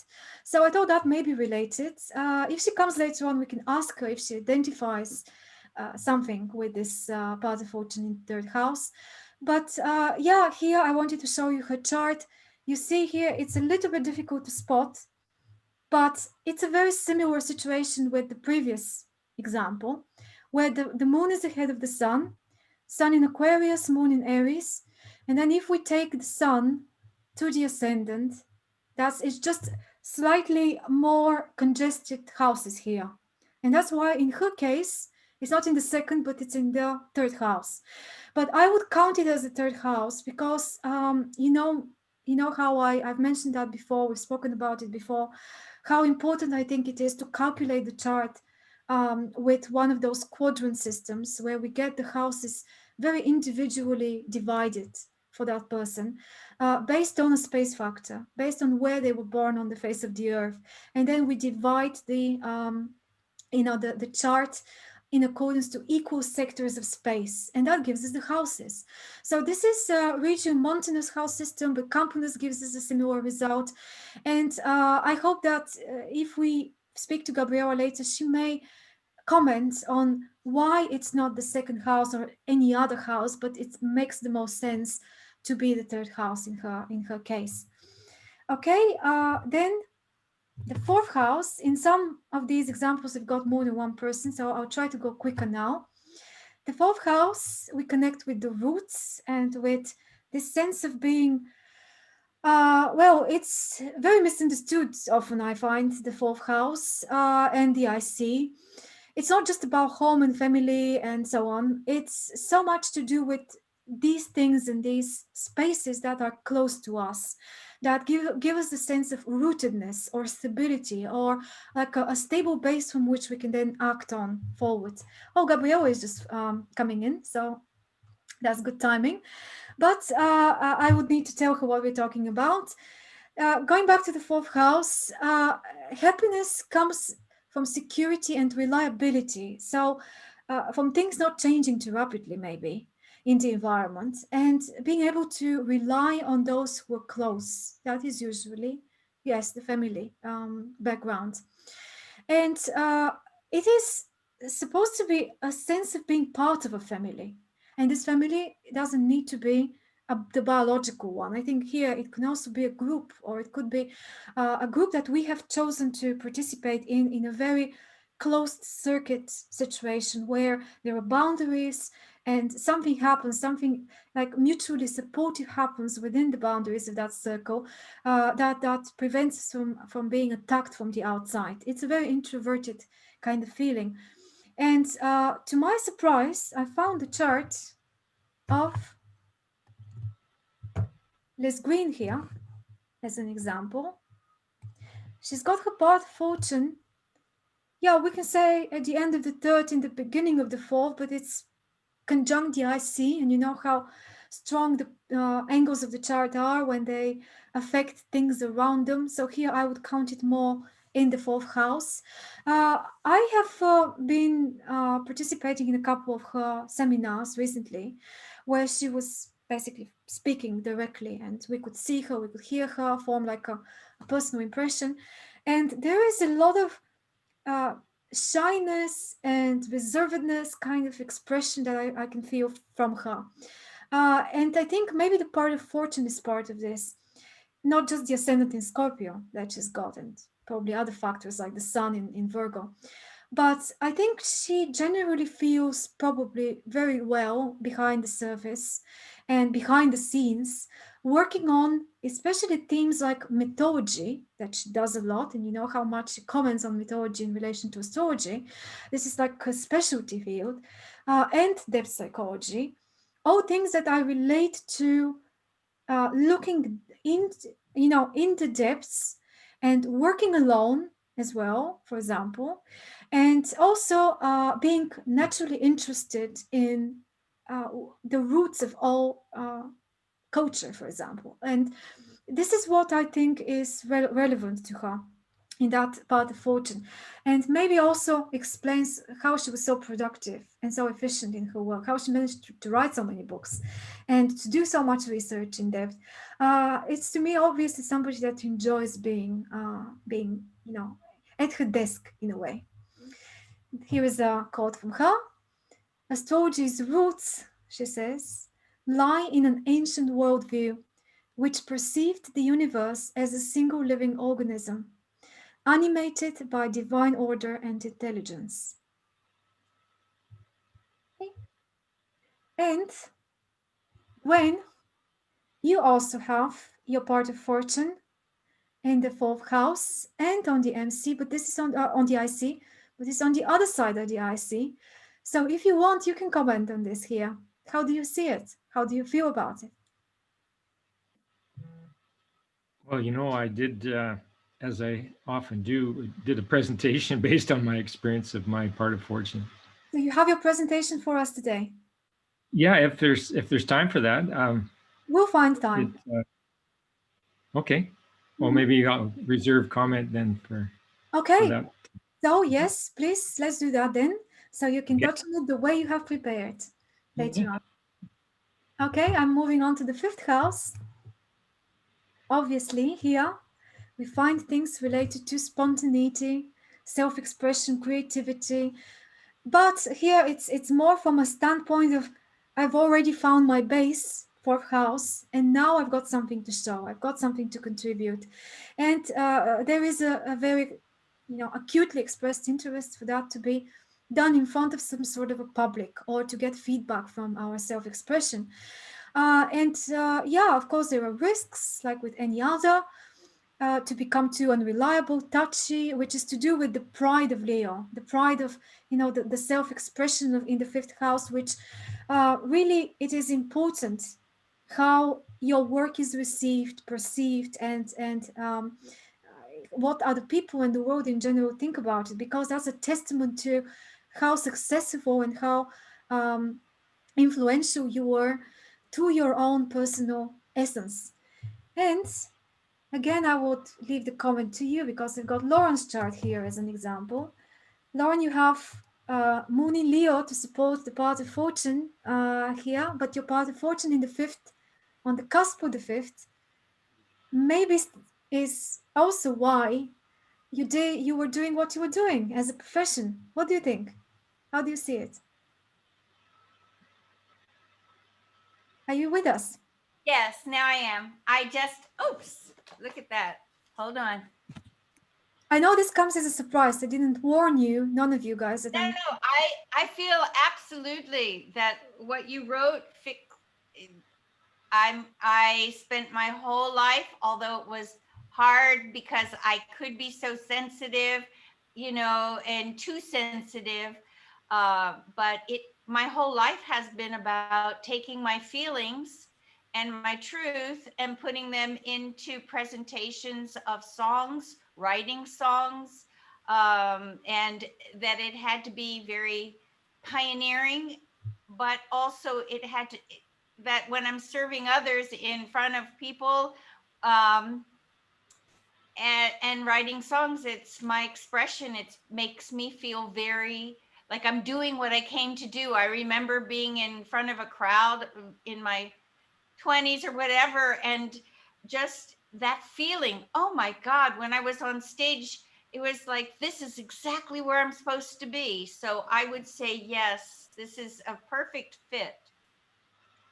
So I thought that may be related. If she comes later on, we can ask her if she identifies something with this part of fortune in third house. But here I wanted to show you her chart. You see here, it's a little bit difficult to spot, but it's a very similar situation with the previous example, where the moon is ahead of the sun in Aquarius, moon in Aries. And then if we take the sun to the ascendant, it's just slightly more congested houses here. And that's why in her case, it's not in the second, but it's in the third house. But I would count it as the third house because, you know how I've mentioned that before, we've spoken about it before, how important I think it is to calculate the chart with one of those quadrant systems where we get the houses very individually divided for that person based on a space factor, based on where they were born on the face of the earth. And then we divide the chart in accordance to equal sectors of space, and that gives us the houses. So this is Regio Montanus house system, but Campanus gives us a similar result. And I hope that if we speak to Gabriela later, she may comment on why it's not the second house or any other house, but it makes the most sense to be the third house in her case. Okay, then the fourth house, in some of these examples, we've got more than one person, so I'll try to go quicker now. The fourth house, we connect with the roots and with this sense of being, it's very misunderstood often, I find, the fourth house and the IC. It's not just about home and family and so on. It's so much to do with these things and these spaces that are close to us, that give us the sense of rootedness or stability, or like a stable base from which we can then act on forward. Oh, Gabrielle is just coming in, so that's good timing. But I would need to tell her what we're talking about. Going back to the fourth house, happiness comes from security and reliability. So, from things not changing too rapidly, maybe in the environment, and being able to rely on those who are close. That is usually, yes, the family background. And it is supposed to be a sense of being part of a family. And this family doesn't need to be the biological one. I think here it can also be a group, or it could be a group that we have chosen to participate in a very closed circuit situation where there are boundaries and something happens, something like mutually supportive happens within the boundaries of that circle, that prevents us from being attacked from the outside. It's a very introverted kind of feeling. And to my surprise, I found a chart of Liz Green here as an example. She's got her path fortune. Yeah, we can say at the end of the third, in the beginning of the fourth, but it's conjunct the IC, and you know how strong the angles of the chart are when they affect things around them. So here I would count it more in the fourth house. I have been participating in a couple of her seminars recently, where she was basically speaking directly, and we could see her, we could hear her, form like a personal impression. And there is a lot of shyness and reservedness kind of expression that I can feel from her. And I think maybe the part of fortune is part of this, not just the ascendant in Scorpio that she's got, and probably other factors like the sun in Virgo. But I think she generally feels probably very well behind the surface and behind the scenes, working on especially themes like mythology, that she does a lot. And you know how much she comments on mythology in relation to astrology. This is like her specialty field, and depth psychology. All things that I relate to looking in the depths and working alone as well, for example, and also being naturally interested in uh, the roots of all culture, for example. And this is what I think is relevant to her in that part of fortune, and maybe also explains how she was so productive and so efficient in her work, how she managed to write so many books and to do so much research in depth. It's to me obviously somebody that enjoys being at her desk in a way. Here is a quote from her. Astrology's roots, she says, lie in an ancient worldview which perceived the universe as a single living organism, animated by divine order and intelligence. Okay. And when you also have your part of fortune in the fourth house and on the MC, but this is on the IC, but it's on the other side of the IC. So if you want, you can comment on this here. How do you see it? How do you feel about it? Well, I did, as I often do, did a presentation based on my experience of my part of fortune. So you have your presentation for us today. Yeah, if there's time for that. We'll find It, time. okay. Well, Mhm. maybe I'll reserve comment then for Okay. that. So yes, please, let's do that then. So you can Okay. touch on it the way you have prepared Yeah. later on. Okay, I'm moving on to the fifth house. Obviously, here we find things related to spontaneity, self-expression, creativity. But here it's more from a standpoint of I've already found my base, fourth house, and now I've got something to show. I've got something to contribute, and there is a very acutely expressed interest for that to be done in front of some sort of a public or to get feedback from our self-expression. And yeah, of course, there are risks, like with any other, to become too unreliable, touchy, which is to do with the pride of Leo, the pride of, the self-expression in the fifth house, which really it is important how your work is received, perceived, and what other people in the world in general think about it, because that's a testament to how successful and how um, influential you were to your own personal essence. And again, I would leave the comment to you because I've got Lauren's chart here as an example. Lauren, you have Moon in Leo to support the path of fortune here, but your path of fortune in the fifth, on the cusp of the fifth, maybe is also why you were doing what you were doing as a profession. What do you think? How do you see it? Are you with us? Yes, now I am. I just, oops, look at that. Hold on. I know this comes as a surprise. I didn't warn you, none of you guys, that No, I'm. no, I feel absolutely that what you wrote, I spent my whole life, although it was hard because I could be so sensitive, and too sensitive. But my whole life has been about taking my feelings and my truth and putting them into presentations of songs, writing songs, and that it had to be very pioneering, but also it had to that when I'm serving others in front of people, um, and writing songs, it's my expression. It makes me feel very like I'm doing what I came to do. I remember being in front of a crowd in my 20s or whatever, and just that feeling, oh my God, when I was on stage, it was like, this is exactly where I'm supposed to be. So I would say, yes, this is a perfect fit.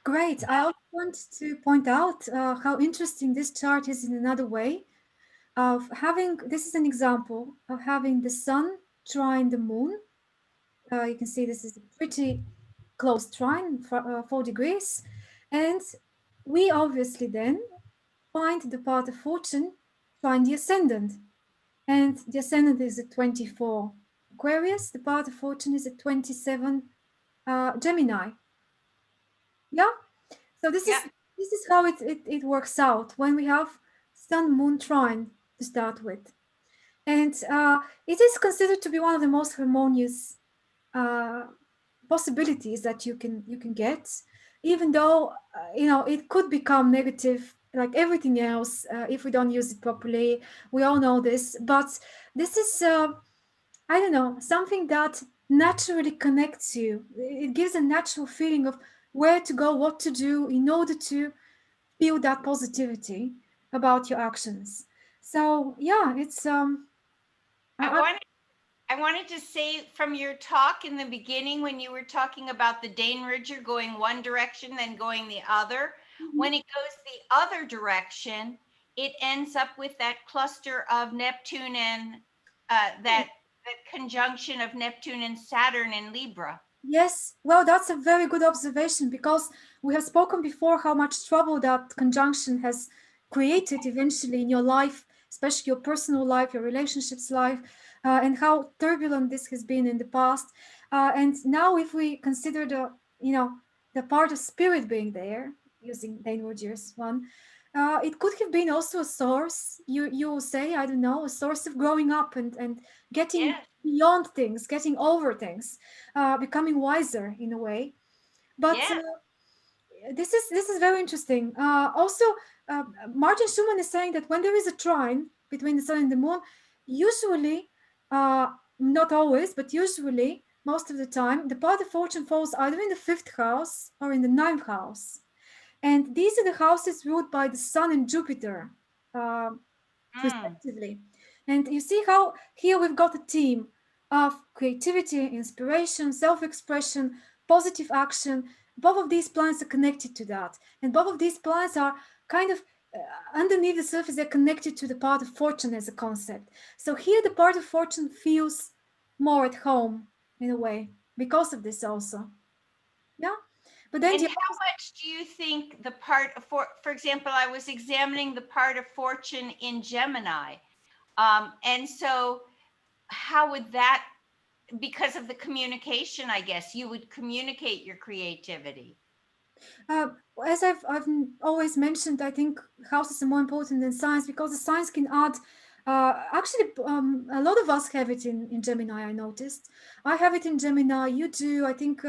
Great. I also want to point out how interesting this chart is in another way of having, this is an example of having the sun trine the moon. You can see this is a pretty close trine, 4 degrees. And we obviously then find the path of fortune, find the ascendant. And the ascendant is at 24 Aquarius. The path of fortune is at 27 Gemini. Yeah. So Yeah. this is how it works out when we have Sun Moon trine to start with, and it is considered to be one of the most harmonious uh, possibilities that you can get, even though it could become negative like everything else if we don't use it properly. We all know this, but this is I don't know, something that naturally connects you. It gives a natural feeling of where to go, what to do in order to feel that positivity about your actions. So yeah, it's I I, wanted I wanted to say from your talk in the beginning when you were talking about the Dane Ridger going one direction, then going the other. Mhm. When it goes the other direction, it ends up with that cluster of Neptune and that conjunction of Neptune and Saturn in Libra. Yes, well, that's a very good observation because we have spoken before how much trouble that conjunction has created eventually in your life, especially your personal life, your relationships life, and how turbulent this has been in the past. And now, if we consider the part of spirit being there, using Dane Rogers one, it could have been also a source. You will say, I don't know, a source of growing up and getting Yes, beyond things, getting over things, becoming wiser in a way. But yes, this is very interesting. Also, uh, Martin Schumann is saying that when there is a trine between the sun and the moon, usually, not always, but usually, most of the time, the path of fortune falls either in the fifth house or in the ninth house. And these are the houses ruled by the sun and Jupiter. Um, mm, respectively. And you see how here we've got a team of creativity, inspiration, self expression, positive action. Both of these planets are connected to that. And both of these planets are kind of underneath the surface, they're connected to the part of fortune as a concept. So here the part of fortune feels more at home in a way because of this also. Yeah. But then and the how much do you think the part of, for example, I was examining the part of fortune in Gemini, and so how would that, because of the communication, I guess you would communicate your creativity. Uh, as I've always mentioned, I think houses are more important than signs because the signs can add. Actually, a lot of us have it in Gemini. I noticed. I have it in Gemini. You do. I think.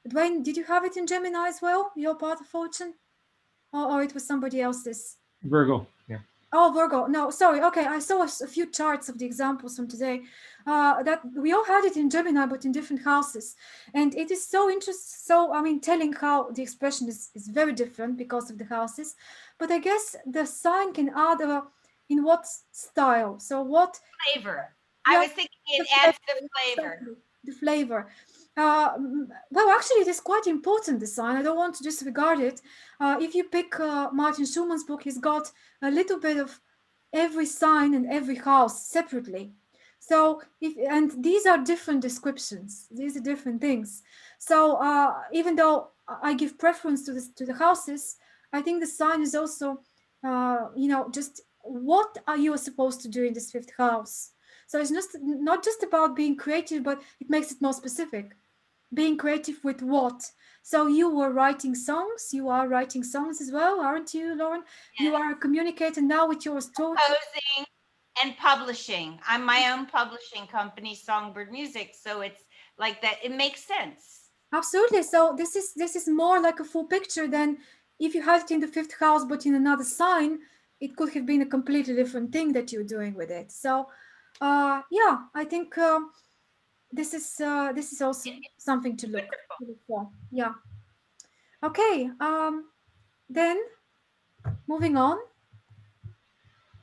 Dwayne, did you have it in Gemini as well? Your part of fortune, or it was somebody else's? Virgo. Yeah. Oh, Virgo. No, sorry. Okay, I saw a few charts of the examples from today. That we all had it in Gemini, but in different houses, and it is so interesting. So, I mean, telling how the expression is very different because of the houses, but I guess the sign can add in what style. So, what? Flavor. I Yeah, was thinking the it adds the flavor. flavor. Exactly, the flavor. Well, actually, it is quite important. The sign. I don't want to disregard it. If you pick Martin Schumann's book, he's got a little bit of every sign and every house separately. So if and these are different descriptions, these are different things. So even though I give preference to this to the houses, I think the sign is also just what are you supposed to do in this fifth house. So it's just not just about being creative, but it makes it more specific. Being creative with what? So you were writing songs. You are writing songs as well, aren't you, Lauren? You Yes. are communicating now with your story. Composing and publishing. I'm my own publishing company, Songbird Music. So it's like that. It makes sense. Absolutely. So this is more like a full picture than if you had it in the fifth house, but in another sign, it could have been a completely different thing that you're doing with it. So, yeah, I think this is also something Wonderful. to look for. Yeah. Okay. Then moving on,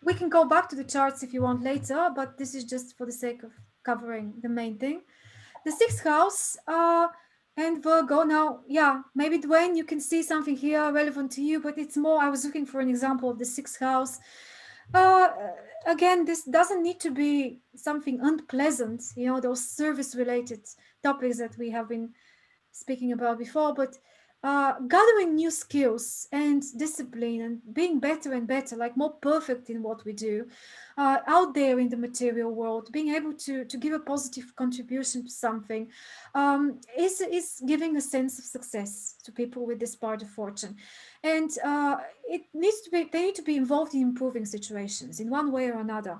we can go back to the charts if you want later, but this is just for the sake of covering the main thing. The sixth house and Virgo. Now, yeah, maybe Dwayne, you can see something here relevant to you, but it's more, I was looking for an example of the sixth house. Uh, Again, this doesn't need to be something unpleasant, those service related topics that we have been speaking about before, but gathering new skills and discipline and being better and better, like more perfect in what we do, out there in the material world, being able to give a positive contribution to something, is giving a sense of success to people with this part of fortune, and they need to be involved in improving situations in one way or another.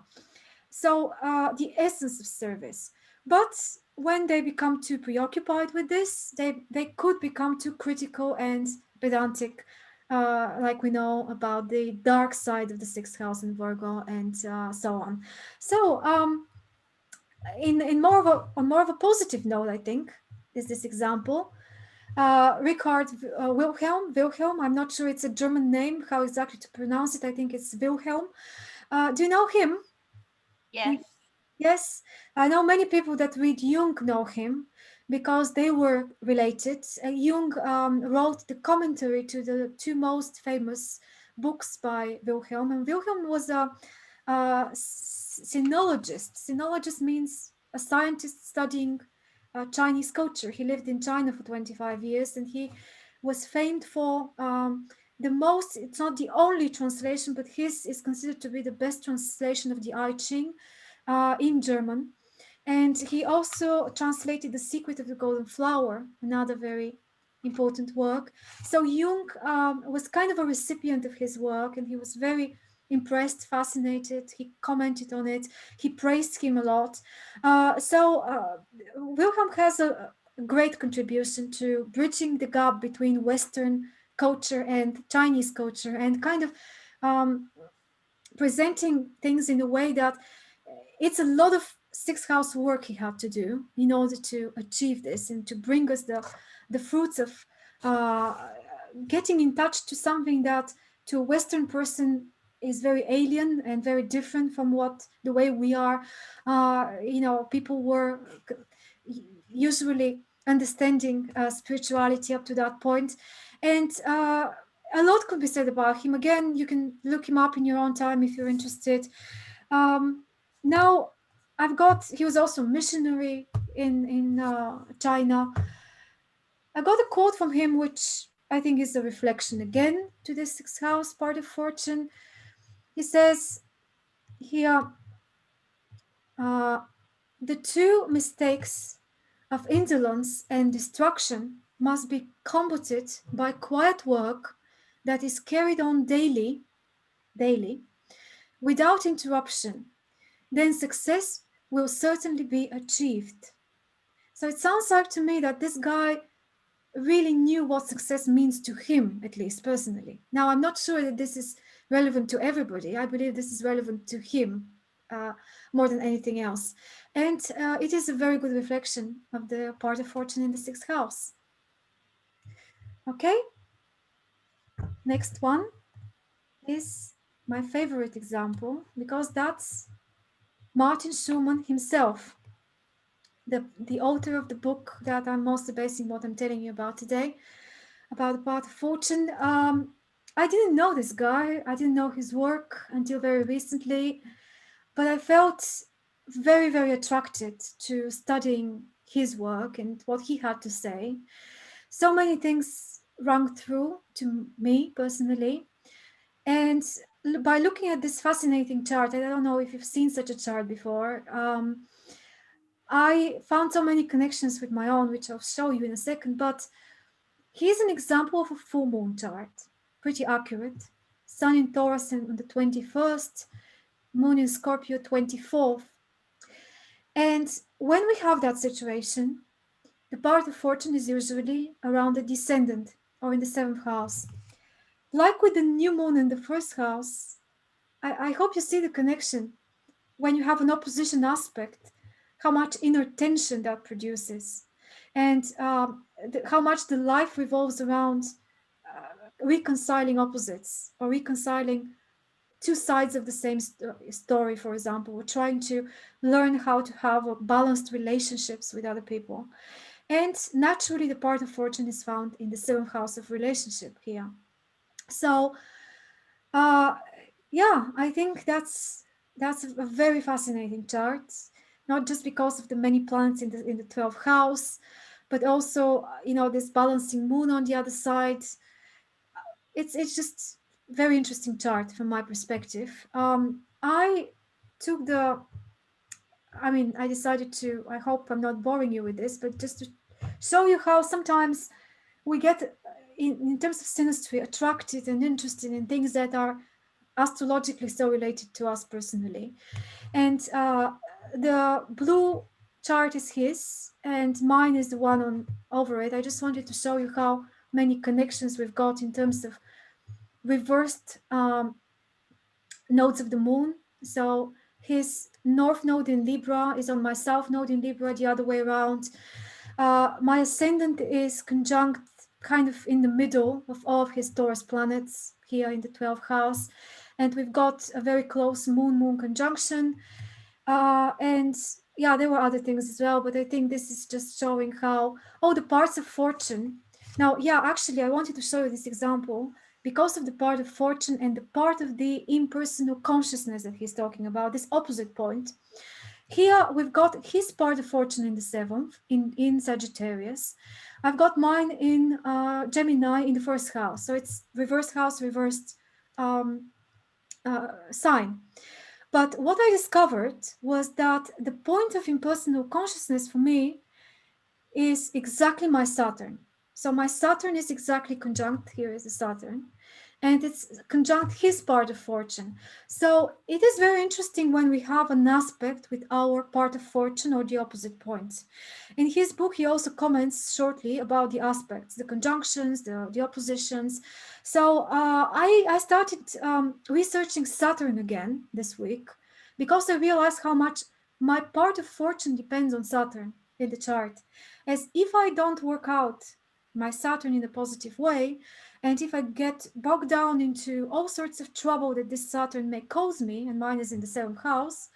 So the essence of service. But when they become too preoccupied with this, they could become too critical and pedantic, like we know about the dark side of the sixth house in Virgo and so on. So in more of a positive note, I think is this example. Richard Wilhelm. I'm not sure it's a German name. How exactly to pronounce it? I think it's Wilhelm. Do you know him? Yes. Yes, I know many people that read Jung know him because they were related. Jung wrote the commentary to the two most famous books by Wilhelm, and Wilhelm was a sinologist. Sinologist means a scientist studying Chinese culture. He lived in China for 25 years, and he was famed for the most, it's not the only translation, but his is considered to be the best translation of the I Ching in German. And he also translated The Secret of the Golden Flower, another very important work. So Jung was kind of a recipient of his work, and he was very impressed, fascinated. He commented on it. He praised him a lot. Wilhelm has a great contribution to bridging the gap between Western culture and Chinese culture, and kind of um, presenting things in a way that it's a lot of sixth house work he had to do in order to achieve this and to bring us the fruits of uh, getting in touch to something that to a Western person is very alien and very different from what the way we are. People were usually understanding spirituality up to that point, and a lot could be said about him. Again, you can look him up in your own time if you're interested. Now, he was also a missionary in China. I got a quote from him, which I think is a reflection again to this sixth house part of fortune. He says here, the two mistakes of indolence and destruction must be combated by quiet work that is carried on daily, without interruption, then success will certainly be achieved. So it sounds like to me that this guy really knew what success means to him, at least personally. Now, I'm not sure that this is relevant to everybody. I believe this is relevant to him more than anything else. And it is a very good reflection of the part of fortune in the sixth house. Okay, next one is my favorite example because that's Martin Schumann himself, the author of the book that I'm mostly basing what I'm telling you about today, about the part of fortune. I didn't know this guy. I didn't know his work until very recently, but I felt very, very attracted to studying his work and what he had to say. So many things rang through to me personally. And by looking at this fascinating chart, I don't know if you've seen such a chart before, I found so many connections with my own, which I'll show you in a second. But here's an example of a full moon chart, pretty accurate. Sun in Taurus on the 21st, Moon in Scorpio 24th. And when we have that situation, the part of fortune is usually around the descendant or in the seventh house. Like with the new moon in the first house, I hope you see the connection when you have an opposition aspect, how much inner tension that produces, and how much the life revolves around reconciling opposites or reconciling two sides of the same story. For example, we're trying to learn how to have balanced relationships with other people, and naturally the part of fortune is found in the seventh house of relationship here. So yeah, I think that's a very fascinating chart, not just because of the many planets in the 12th house, but also this balancing moon on the other side. It's just very interesting chart from my perspective. I took the I decided to, I hope I'm not boring you with this, but just to show you how sometimes we get in terms of synastry attracted and interested in things that are astrologically so related to us personally. And the blue chart is his and mine is the one on over it. I just wanted to show you how many connections we've got in terms of reversed nodes of the moon. So his north node in Libra is on my south node in Libra, the other way around. My ascendant is conjunct kind of in the middle of all of his Taurus planets here in the 12th house. And we've got a very close moon-moon conjunction. And yeah, there were other things as well, but I think this is just showing how, the parts of fortune. Now, yeah, actually, I wanted to show you this example because of the part of fortune and the part of the impersonal consciousness that he's talking about, this opposite point. Here we've got his part of fortune in the seventh, in Sagittarius. I've got mine in Gemini in the first house. So it's reversed house, reversed sign. But what I discovered was that the point of impersonal consciousness for me is exactly my Saturn. So my Saturn is exactly conjunct, here is the Saturn, and it's conjunct his part of fortune. So it is very interesting when we have an aspect with our part of fortune or the opposite points. In his book, he also comments shortly about the aspects, the conjunctions, the oppositions. So I started researching Saturn again this week because I realized how much my part of fortune depends on Saturn in the chart. As if I don't work out my Saturn in a positive way, and if I get bogged down into all sorts of trouble that this Saturn may cause me, and mine is in the seventh house,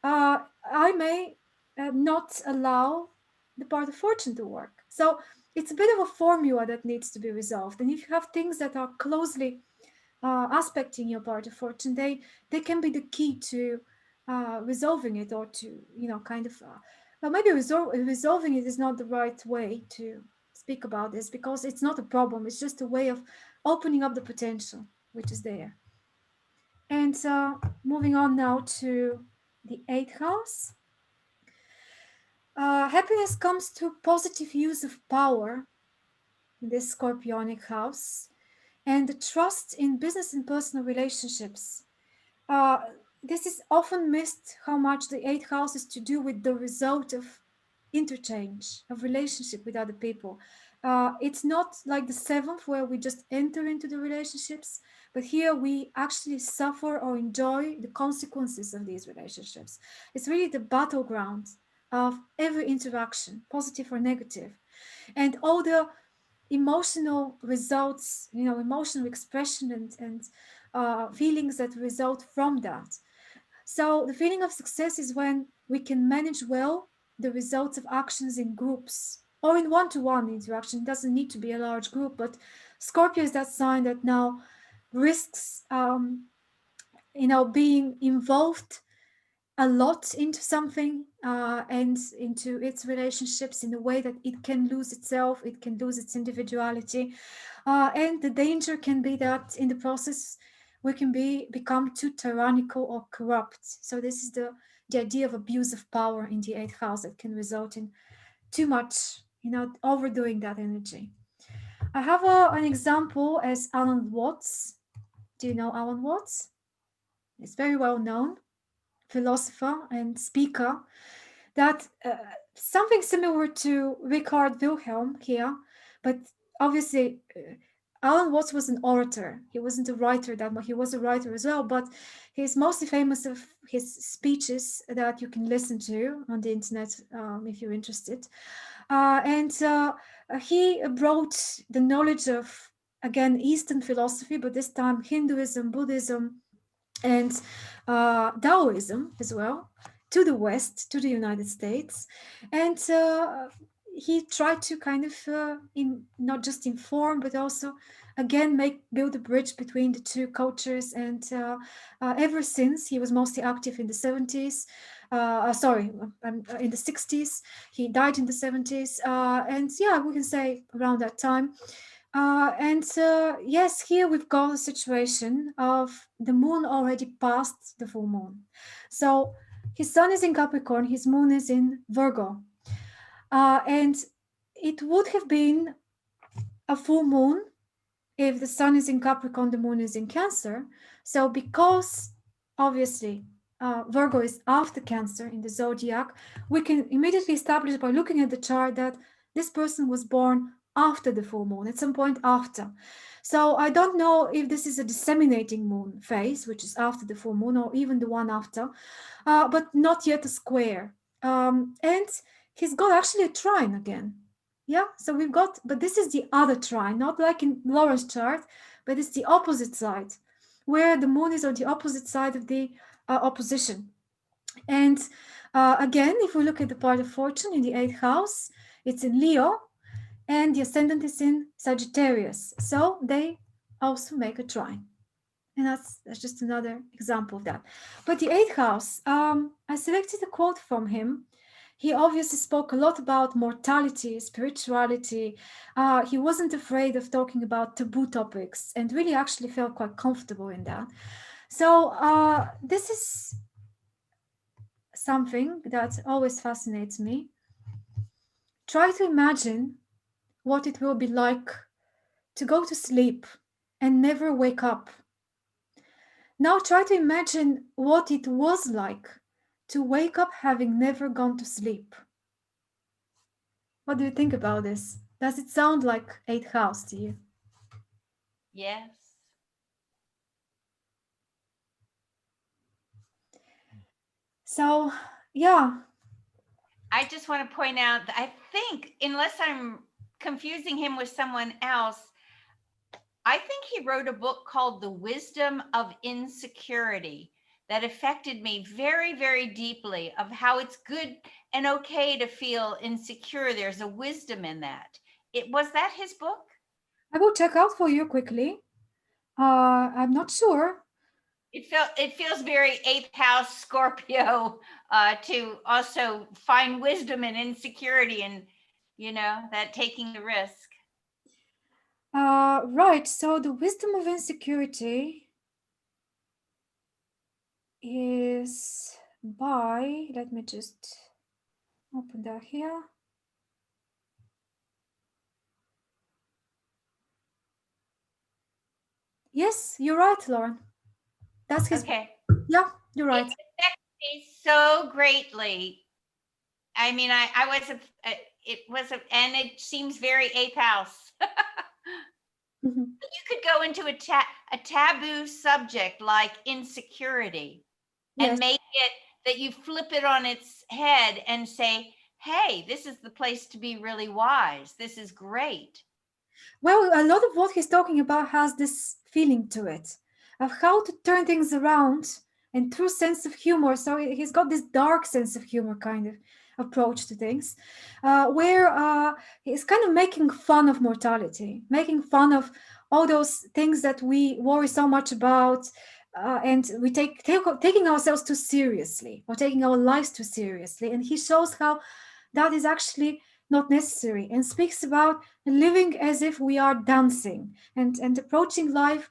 I may not allow the part of fortune to work. So it's a bit of a formula that needs to be resolved. And if you have things that are closely aspecting your part of fortune, they can be the key to resolving it, or to kind of well, maybe resolving it is not the right way to speak about this, because it's not a problem, it's just a way of opening up the potential which is there. And moving on now to the 8th house. Happiness comes through positive use of power in this Scorpionic house, and the trust in business and personal relationships. Uh, this is often missed how much the eighth house is to do with the result of interchange, of relationship with other people. It's not like the seventh where we just enter into the relationships, but here we actually suffer or enjoy the consequences of these relationships. It's really the battleground of every interaction, positive or negative. And all the emotional results, emotional expression and feelings that result from that. So the feeling of success is when we can manage well the results of actions in groups or in one-to-one interaction. It doesn't need to be a large group, but Scorpio is that sign that now risks, being involved a lot into something and into its relationships in a way that it can lose itself, it can lose its individuality. And the danger can be that in the process, we can become too tyrannical or corrupt. So this is the idea of abuse of power in the eighth house that can result in too much, overdoing that energy. I have an example as Alan Watts. Do you know Alan Watts? It's very well known philosopher and speaker that something similar to Richard Wilhelm here, but obviously Alan Watts was an orator. He wasn't a writer that much. He was a writer as well, but he's mostly famous of his speeches that you can listen to on the internet if you're interested. And he brought the knowledge of, again, Eastern philosophy, but this time Hinduism, Buddhism, and Taoism as well to the West, to the United States. And he tried to kind of not just inform, but also again build a bridge between the two cultures. And ever since, he was mostly active in the 70s. In the 60s. He died in the 70s. And yeah, we can say around that time. And yes, here we've got a situation of the moon already past the full moon. So his sun is in Capricorn, his moon is in Virgo. And it would have been a full moon if the sun is in Capricorn, the moon is in Cancer. So because obviously Virgo is after Cancer in the zodiac, we can immediately establish by looking at the chart that this person was born after the full moon, at some point after. So I don't know if this is a disseminating moon phase, which is after the full moon, or even the one after, but not yet a square. And he's got actually a trine again. Yeah, so we've got, but this is the other trine, not like in Laura's chart, but it's the opposite side, where the moon is on the opposite side of the opposition. And again, if we look at the part of fortune in the eighth house, it's in Leo, and the ascendant is in Sagittarius. So they also make a trine. And that's just another example of that. But the eighth house, I selected a quote from him. He obviously spoke a lot about mortality, spirituality. He wasn't afraid of talking about taboo topics and really actually felt quite comfortable in that. So this is something that always fascinates me. Try to imagine what it will be like to go to sleep and never wake up. Now try to imagine what it was like to wake up having never gone to sleep. What do you think about this? Does it sound like eighth house to you? Yes. So, yeah. I just want to point out that I think, unless I'm confusing him with someone else, I think he wrote a book called The Wisdom of Insecurity that affected me very, very deeply, of how it's good and okay to feel insecure. There's a wisdom in that. It was that his book? I will check out for you quickly. I'm not sure. It feels very eighth house Scorpio to also find wisdom in insecurity, and that taking the risk. Right. So the wisdom of insecurity is by, let me just open that here. Yes, you're right, Lauren. That's his. Okay. Yeah, you're It right. affects me so greatly. I mean, I was it was and it seems very eighth house. Mhm. You could go into a taboo subject like insecurity and Yes. make it that you flip it on its head and say, "Hey, this is the place to be really wise. This is great." Well, a lot of what he's talking about has this feeling to it of how to turn things around and through sense of humor. So he's got this dark sense of humor kind of approach to things, where he's kind of making fun of mortality, making fun of all those things that we worry so much about. And we taking ourselves too seriously or taking our lives too seriously. And he shows how that is actually not necessary and speaks about living as if we are dancing and approaching life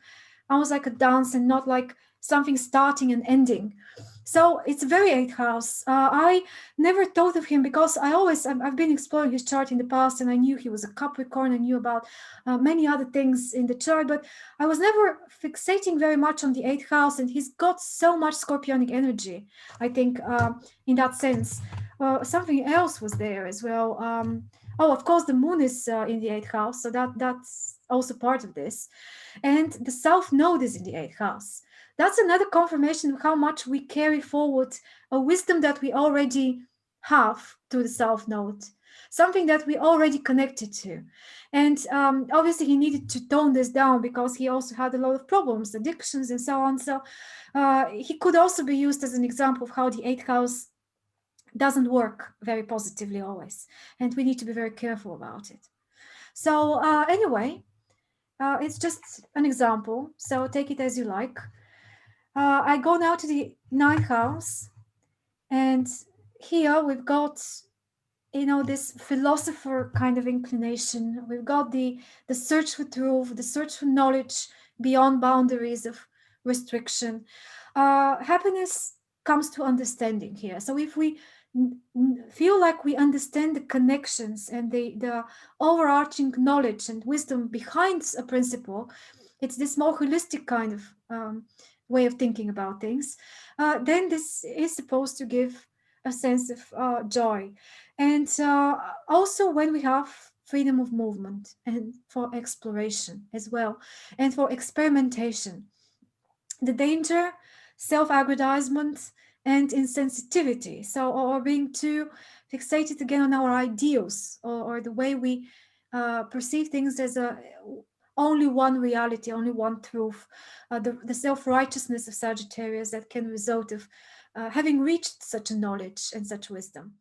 almost like a dance and not like something starting and ending. So it's very eighth house. I never thought of him because I've been exploring his chart in the past and I knew he was a Capricorn. I knew about many other things in the chart, but I was never fixating very much on the eighth house. And he's got so much Scorpionic energy, I think, in that sense. Something else was there as well. Oh, of course, the moon is in the eighth house, so that's also part of this. And the South Node is in the eighth house. That's another confirmation of how much we carry forward a wisdom that we already have to the South Node, something that we already connected to. And obviously, he needed to tone this down because he also had a lot of problems, addictions, and so on. So he could also be used as an example of how the eighth house doesn't work very positively always, and we need to be very careful about it. So anyway, it's just an example, so take it as you like. I go now to the ninth house, and here we've got, you know, this philosopher kind of inclination. We've got the search for truth, the search for knowledge beyond boundaries of restriction. Happiness comes to understanding here. So if we feel like we understand the connections and the overarching knowledge and wisdom behind a principle, it's this more holistic kind of way of thinking about things, then this is supposed to give a sense of joy. And also when we have freedom of movement and for exploration as well, and for experimentation, the danger, self-aggrandizement, and insensitivity. So, or being too fixated again on our ideals, or the way we perceive things as a only one reality, only one truth. The self-righteousness of Sagittarius that can result of having reached such a knowledge and such wisdom.